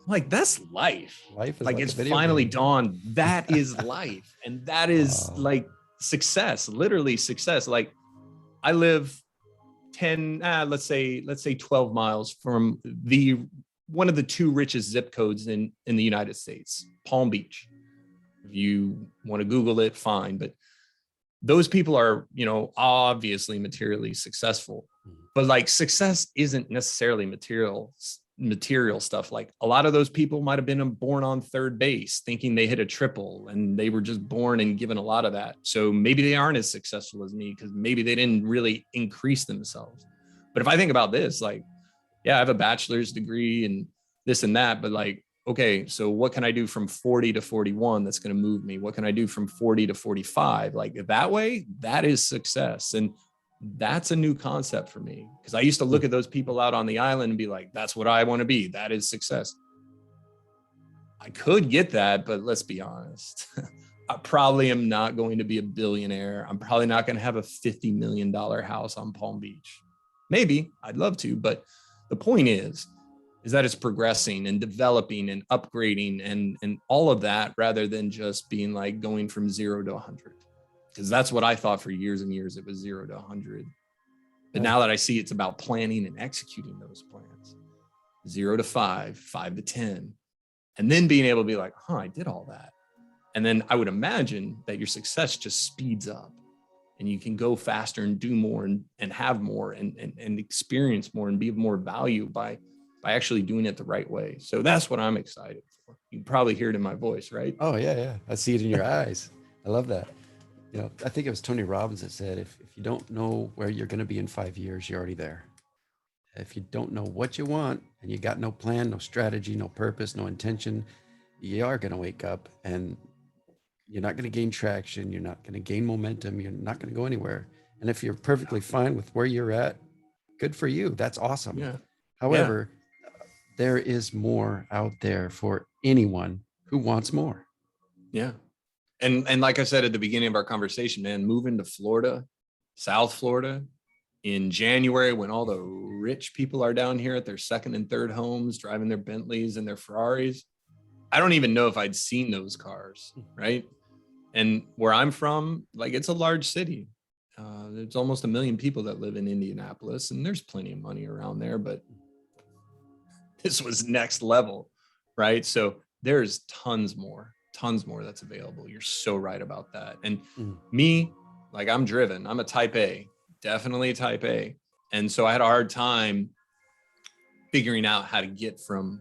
Like that's life. Life is like like it's a video finally game. dawned. That is life. And that is like success, literally success. Like I live 10, let's say 12 miles from one of the two richest zip codes in the United States, Palm Beach. If you want to Google it, fine. But those people are, you know, obviously materially successful, but like success isn't necessarily material stuff. Like a lot of those people might've been born on third base thinking they hit a triple and they were just born and given a lot of that. So maybe they aren't as successful as me because maybe they didn't really increase themselves. But if I think about this, like, yeah, I have a bachelor's degree and this and that, but like, okay, so what can I do from 40 to 41 that's going to move me? What can I do from 40 to 45? Like that way, that is success. And that's a new concept for me because I used to look at those people out on the island and be like, that's what I want to be. That is success. I could get that, but let's be honest. I probably am not going to be a billionaire. I'm probably not going to have a $50 million house on Palm Beach. Maybe I'd love to, but the point is that it's progressing and developing and upgrading and all of that rather than just being like going from 0 to 100. Because that's what I thought for years and years. It was 0 to 100. But now that I see it's about planning and executing those plans, 0 to 5, 5 to 10, and then being able to be like, I did all that. And then I would imagine that your success just speeds up and you can go faster and do more and have more and experience more and be of more value by actually doing it the right way. So that's what I'm excited for. You can probably hear it in my voice, right? Oh yeah. I see it in your eyes. I love that. You know, I think it was Tony Robbins that said, if you don't know where you're going to be in 5 years, you're already there. If you don't know what you want and you got no plan, no strategy, no purpose, no intention, you are going to wake up and you're not going to gain traction. You're not going to gain momentum. You're not going to go anywhere. And if you're perfectly fine with where you're at, good for you. That's awesome. Yeah. However, there is more out there for anyone who wants more. Yeah. And like I said at the beginning of our conversation, man, moving to Florida, South Florida in January when all the rich people are down here at their second and third homes, driving their Bentleys and their Ferraris. I don't even know if I'd seen those cars, right? And where I'm from, like, it's a large city. There's almost 1 million people that live in Indianapolis, and there's plenty of money around there, but this was next level, right? So there's tons more that's available. You're so right about that. And me, like, I'm driven. I'm a type A, definitely a type A. And so I had a hard time figuring out how to get from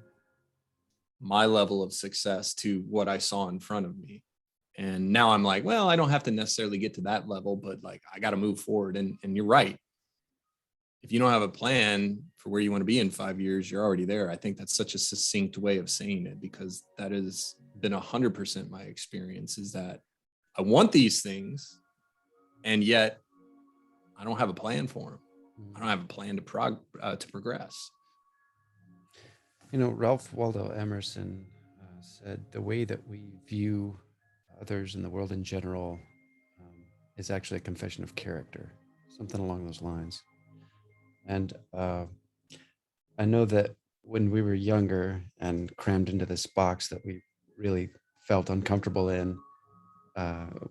my level of success to what I saw in front of me. And now I'm like, well, I don't have to necessarily get to that level, but like, I got to move forward. And you're right. If you don't have a plan for where you want to be in 5 years, you're already there. I think that's such a succinct way of saying it, because that has been 100% my experience, is that I want these things, and yet I don't have a plan for them. I don't have a plan to progress. You know, Ralph Waldo Emerson said the way that we view others in the world in general is actually a confession of character, something along those lines. And I know that when we were younger and crammed into this box that we really felt uncomfortable in,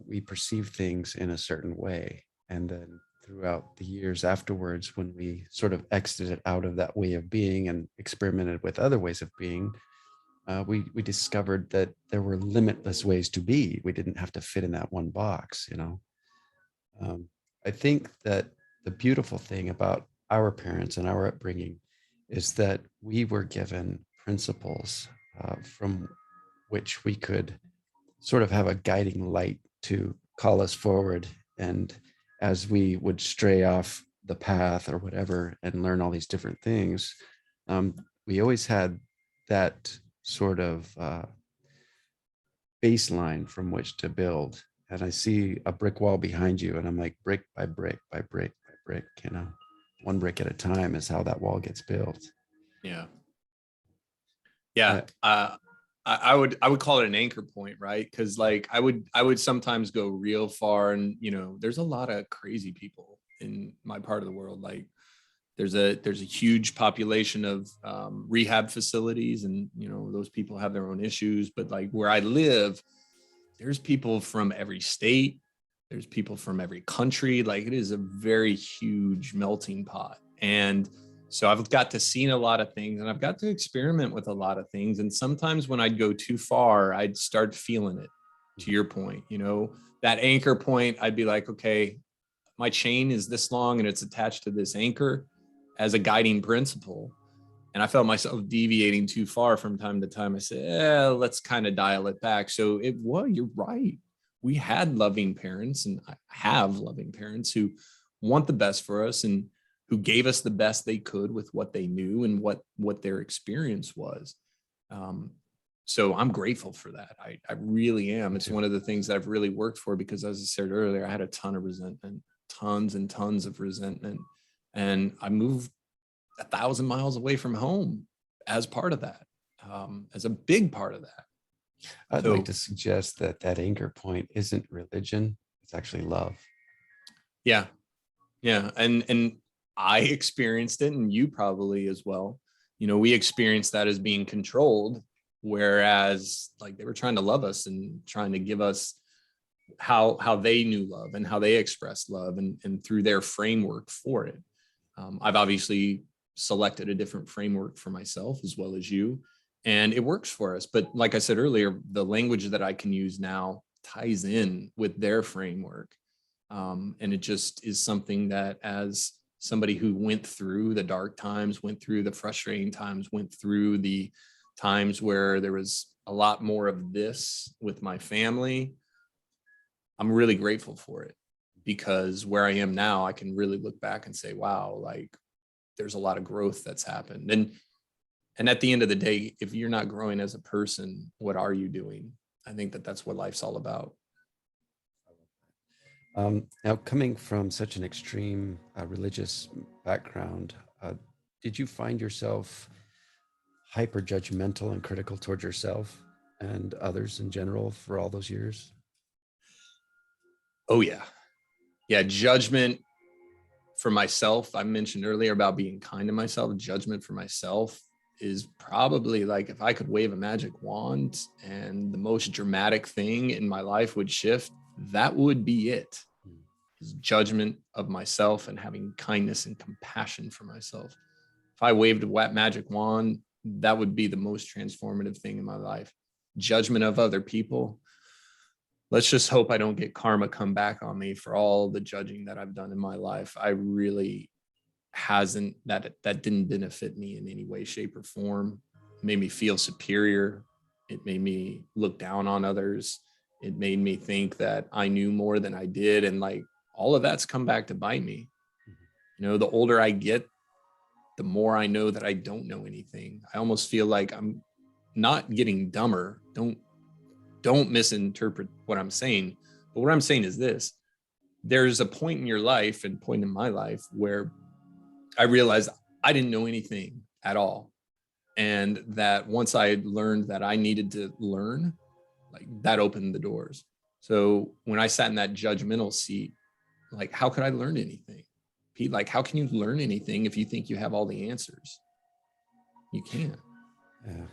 we perceived things in a certain way. And then throughout the years afterwards, when we sort of exited out of that way of being and experimented with other ways of being, we discovered that there were limitless ways to be. We didn't have to fit in that one box, you know. I think that the beautiful thing about our parents and our upbringing is that we were given principles from which we could sort of have a guiding light to call us forward. And as we would stray off the path or whatever and learn all these different things, we always had that sort of baseline from which to build. And I see a brick wall behind you, and I'm like, brick by brick by brick by brick, you know, one brick at a time is how that wall gets built. Yeah. Yeah. I would call it an anchor point, right? Because like I would sometimes go real far, and you know, there's a lot of crazy people in my part of the world. Like there's a huge population of rehab facilities, and you know, those people have their own issues. But like where I live, there's people from every state, there's people from every country. Like it is a very huge melting pot. And so I've got to see a lot of things, and I've got to experiment with a lot of things. And sometimes when I'd go too far, I'd start feeling it. To your point, you know, that anchor point, I'd be like, okay, my chain is this long and it's attached to this anchor as a guiding principle. And I felt myself deviating too far from time to time. I said, let's kind of dial it back. So you're right. We had loving parents, and I have loving parents who want the best for us and who gave us the best they could with what they knew and what their experience was. So I'm grateful for that. I really am. It's one of the things that I've really worked for, because as I said earlier, I had a ton of resentment, tons and tons of resentment. And I moved 1,000 miles away from home as part of that, as a big part of that. I'd like to suggest that that anchor point isn't religion. It's actually love. Yeah. Yeah. And I experienced it, and you probably as well. You know, we experienced that as being controlled, whereas like they were trying to love us and trying to give us how they knew love and how they expressed love, and through their framework for it. I've obviously selected a different framework for myself as well as you, and it works for us. But like I said earlier, the language that I can use now ties in with their framework. And it just is something that, as somebody who went through the dark times, went through the frustrating times, went through the times where there was a lot more of this with my family, I'm really grateful for it, because where I am now, I can really look back and say, wow, like there's a lot of growth that's happened. And at the end of the day, if you're not growing as a person, what are you doing? I think that that's what life's all about. Now, coming from such an extreme religious background, did you find yourself hyper judgmental and critical towards yourself and others in general for all those years? Oh, yeah. Yeah. Judgment for myself. I mentioned earlier about being kind to myself. Judgment for myself is probably like, if I could wave a magic wand and the most dramatic thing in my life would shift, that would be it. Is judgment of myself and having kindness and compassion for myself. If I waved a magic wand, that would be the most transformative thing in my life. Judgment of other people. Let's just hope I don't get karma come back on me for all the judging that I've done in my life. I really hasn't, that didn't benefit me in any way, shape, or form. It made me feel superior. It made me look down on others. It made me think that I knew more than I did. And like, all of that's come back to bite me. You know, the older I get, the more I know that I don't know anything. I almost feel like I'm not getting dumber. Don't misinterpret what I'm saying. But what I'm saying is this: there's a point in your life and point in my life where I realized I didn't know anything at all. And that once I learned that I needed to learn, like that opened the doors. So when I sat in that judgmental seat, like, how could I learn anything? Pete, like, how can you learn anything if you think you have all the answers? You can't. Yeah.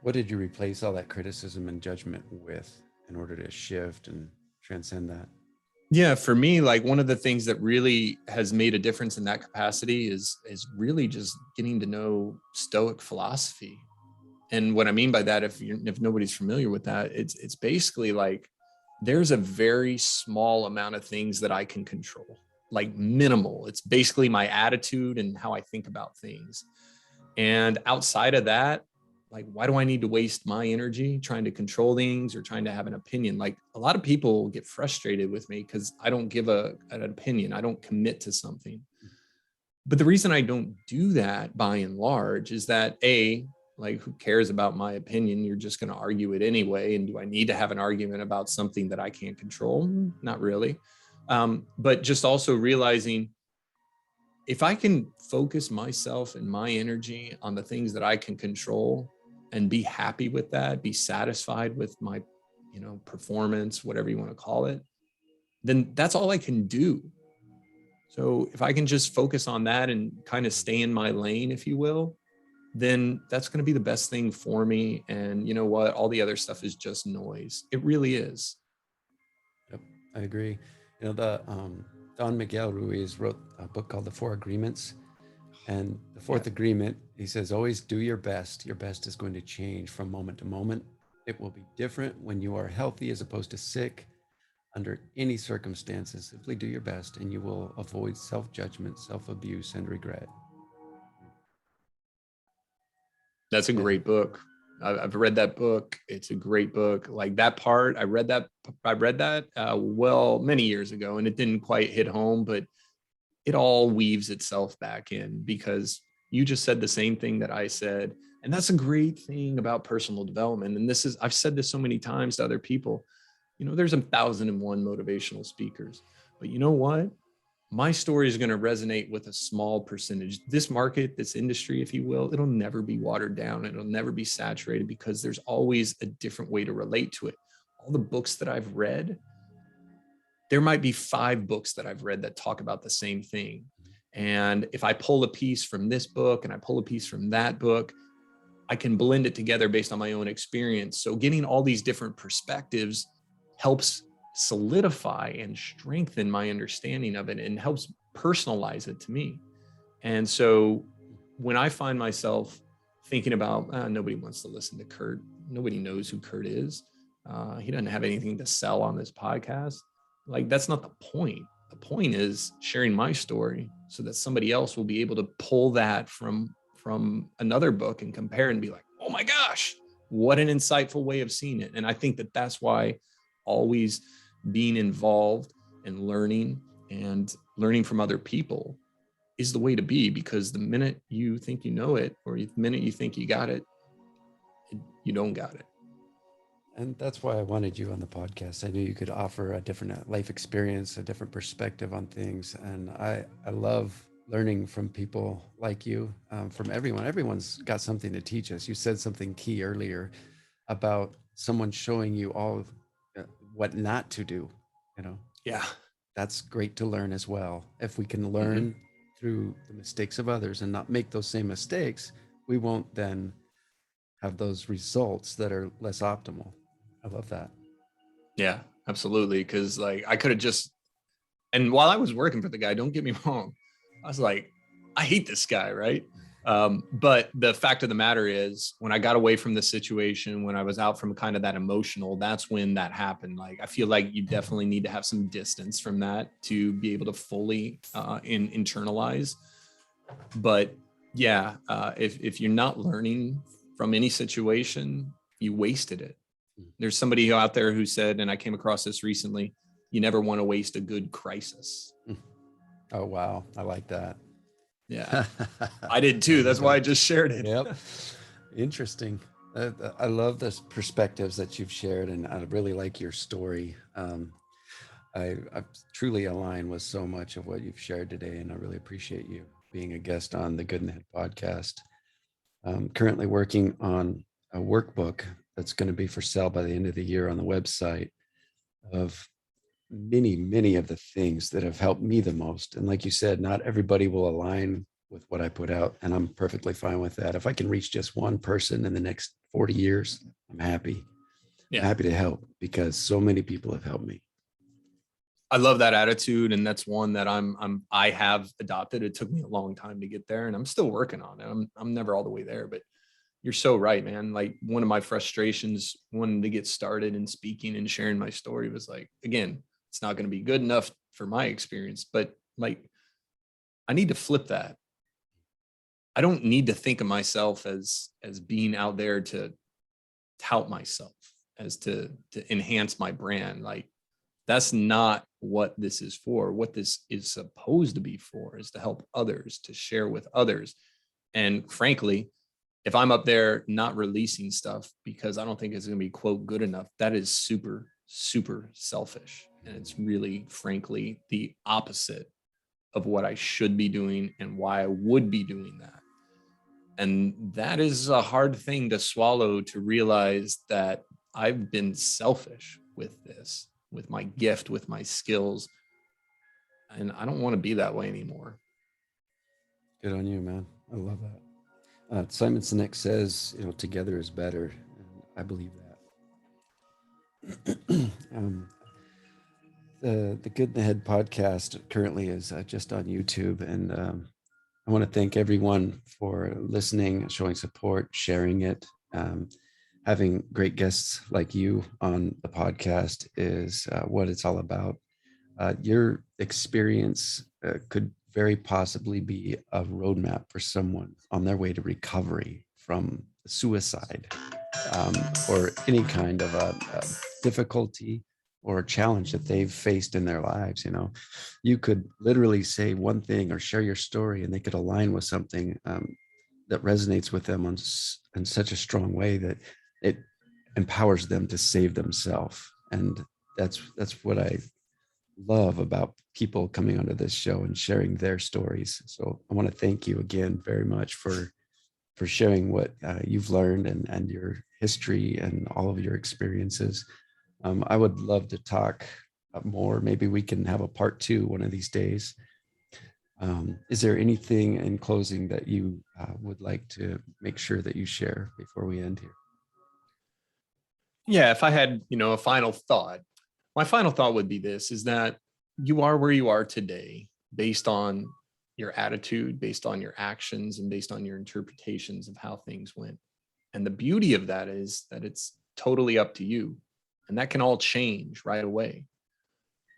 What did you replace all that criticism and judgment with in order to shift and transcend that? Yeah, for me, like one of the things that really has made a difference in that capacity is really just getting to know Stoic philosophy. And what I mean by that, if nobody's familiar with that, it's basically like there's a very small amount of things that I can control, like minimal. It's basically my attitude and how I think about things. And outside of that, like, why do I need to waste my energy trying to control things or trying to have an opinion? Like, a lot of people get frustrated with me because I don't give an opinion. I don't commit to something. But the reason I don't do that by and large is that like, who cares about my opinion? You're just going to argue it anyway. And do I need to have an argument about something that I can't control? Not really. But just also realizing, if I can focus myself and my energy on the things that I can control and be happy with that, be satisfied with my, performance, whatever you want to call it, then that's all I can do. So if I can just focus on that and kind of stay in my lane, if you will, then that's going to be the best thing for me. And you know what? All the other stuff is just noise. It really is. Yep, I agree. Don Miguel Ruiz wrote a book called The Four Agreements. And the fourth agreement, he says, always do your best. Your best is going to change from moment to moment. It will be different when you are healthy as opposed to sick. Under any circumstances, simply do your best and you will avoid self-judgment, self-abuse, and regret. That's a great book. I've read that book. It's a great book. Like that part, I read that many years ago, and it didn't quite hit home, but it all weaves itself back in, because you just said the same thing that I said. And that's a great thing about personal development. And I've said this so many times to other people, there's 1,001 motivational speakers, but you know what? My story is going to resonate with a small percentage. This market, this industry, if you will, it'll never be watered down. It'll never be saturated, because there's always a different way to relate to it. All the books that I've read, there might be 5 books that I've read that talk about the same thing. And if I pull a piece from this book and I pull a piece from that book, I can blend it together based on my own experience. So getting all these different perspectives helps solidify and strengthen my understanding of it, and helps personalize it to me. And so when I find myself thinking about, nobody wants to listen to Kurt, nobody knows who Kurt is, he doesn't have anything to sell on this podcast, like, that's not the point. The point is sharing my story so that somebody else will be able to pull that from another book and compare and be like, oh my gosh, what an insightful way of seeing it. And I think that that's why always being involved and learning from other people is the way to be, because the minute you think you know it, or the minute you think you got it, you don't got it. And that's why I wanted you on the podcast. I knew you could offer a different life experience, a different perspective on things. And I love learning from people like you, from everyone. Everyone's got something to teach us. You said something key earlier about someone showing you all what not to do. Yeah. That's great to learn as well. If we can learn through the mistakes of others and not make those same mistakes, we won't then have those results that are less optimal. I love that. Yeah, absolutely. Cause like I could have just, and while I was working for the guy, don't get me wrong, I was like, I hate this guy, right? But the fact of the matter is, when I got away from the situation, when I was out from kind of that emotional, that's when that happened. Like, I feel like you definitely need to have some distance from that to be able to fully internalize. But yeah, if you're not learning from any situation, you wasted it. There's somebody out there who said, and I came across this recently, you never want to waste a good crisis. Oh, wow. I like that. Yeah, I did too. That's why I just shared it. Yep. Interesting. I love the perspectives that you've shared, and I really like your story. I truly align with so much of what you've shared today, and I really appreciate you being a guest on the Good in the Head podcast. I'm currently working on a workbook that's going to be for sale by the end of the year on the website of many of the things that have helped me the most. And like you said, not everybody will align with what I put out, and I'm perfectly fine with that. If I can reach just one person in the next 40 years, I'm happy. Yeah. I'm happy to help because so many people have helped me. I love that attitude, and that's one that I have adopted. It took me a long time to get there, and I'm still working on it. I'm never all the way there, but you're so right, man. Like, one of my frustrations wanting to get started in speaking and sharing my story was like, again, it's not going to be good enough for my experience, but like, I need to flip that. I don't need to think of myself as being out there to tout myself, as to enhance my brand. Like, that's not what this is for. What this is supposed to be for is to help others, to share with others. And frankly, if I'm up there not releasing stuff because I don't think it's going to be, quote, good enough, that is super, super selfish. And it's really, frankly, the opposite of what I should be doing and why I would be doing that. And that is a hard thing to swallow, to realize that I've been selfish with this, with my gift, with my skills. And I don't want to be that way anymore. Good on you, man. I love that. Simon Sinek says, together is better. And I believe that. The Good in the Head podcast currently is just on YouTube. And I want to thank everyone for listening, showing support, sharing it. Having great guests like you on the podcast is what it's all about. Your experience could very possibly be a roadmap for someone on their way to recovery from suicide, or any kind of a difficulty or a challenge that they've faced in their lives. You could literally say one thing or share your story, and they could align with something that resonates with them in such a strong way that it empowers them to save themselves. And that's what I love about people coming onto this show and sharing their stories. So I want to thank you again very much for sharing what you've learned and your history and all of your experiences. I would love to talk more. Maybe we can have a part 2 one of these days. Is there anything in closing that you would like to make sure that you share before we end here? Yeah, if I had, a final thought, my final thought would be this, is that you are where you are today based on your attitude, based on your actions, and based on your interpretations of how things went. And the beauty of that is that it's totally up to you. And that can all change right away.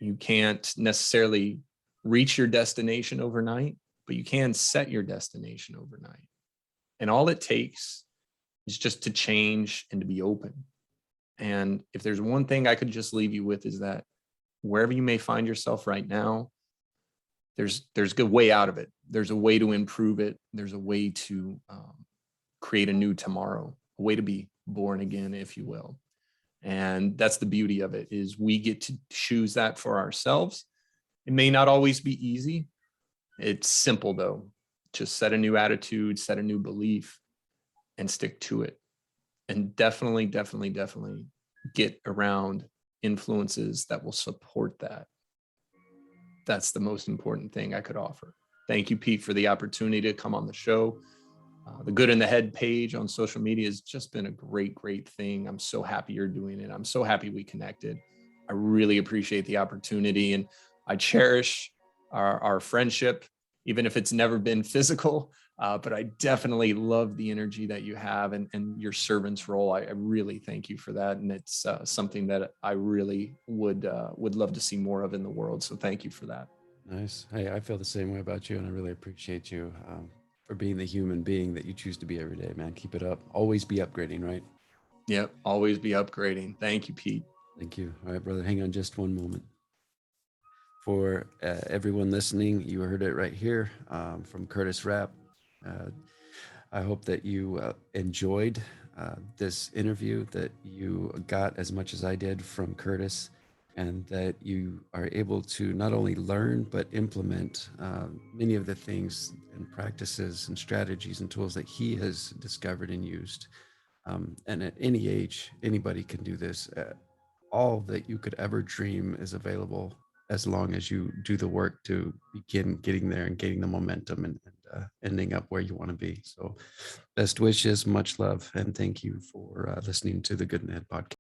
You can't necessarily reach your destination overnight, but you can set your destination overnight. And all it takes is just to change and to be open. And if there's one thing I could just leave you with, is that wherever you may find yourself right now, there's a good way out of it. There's a way to improve it. There's a way to create a new tomorrow, a way to be born again, if you will. And that's the beauty of it, is we get to choose that for ourselves. It may not always be easy. It's simple though. Just set a new attitude, set a new belief, and stick to it. And definitely get around influences that will support that. That's the most important thing I could offer. Thank you, Pete, for the opportunity to come on the show. The Good in the Head page on social media has just been a great thing. I'm so happy you're doing it. I'm so happy we connected. I really appreciate the opportunity, and I cherish our friendship, even if it's never been physical. But I definitely love the energy that you have, and your servant's role. I really thank you for that, and it's something that I really would love to see more of in the world. So thank you for that. Nice. Hey, I feel the same way about you, and I really appreciate you for being the human being that you choose to be every day, man. Keep it up. Always be upgrading, right? Yep, always be upgrading. Thank you, Pete. Thank you. All right, brother. Hang on just one moment. For everyone listening, you heard it right here from Curtis Rapp. I hope that you enjoyed this interview, that you got as much as I did from Curtis, and that you are able to not only learn but implement many of the things and practices and strategies and tools that he has discovered and used. And at any age, anybody can do this. All that you could ever dream is available as long as you do the work to begin getting there and getting the momentum and ending up where you want to be. So, best wishes, much love, and thank you for listening to the Good in the Head podcast.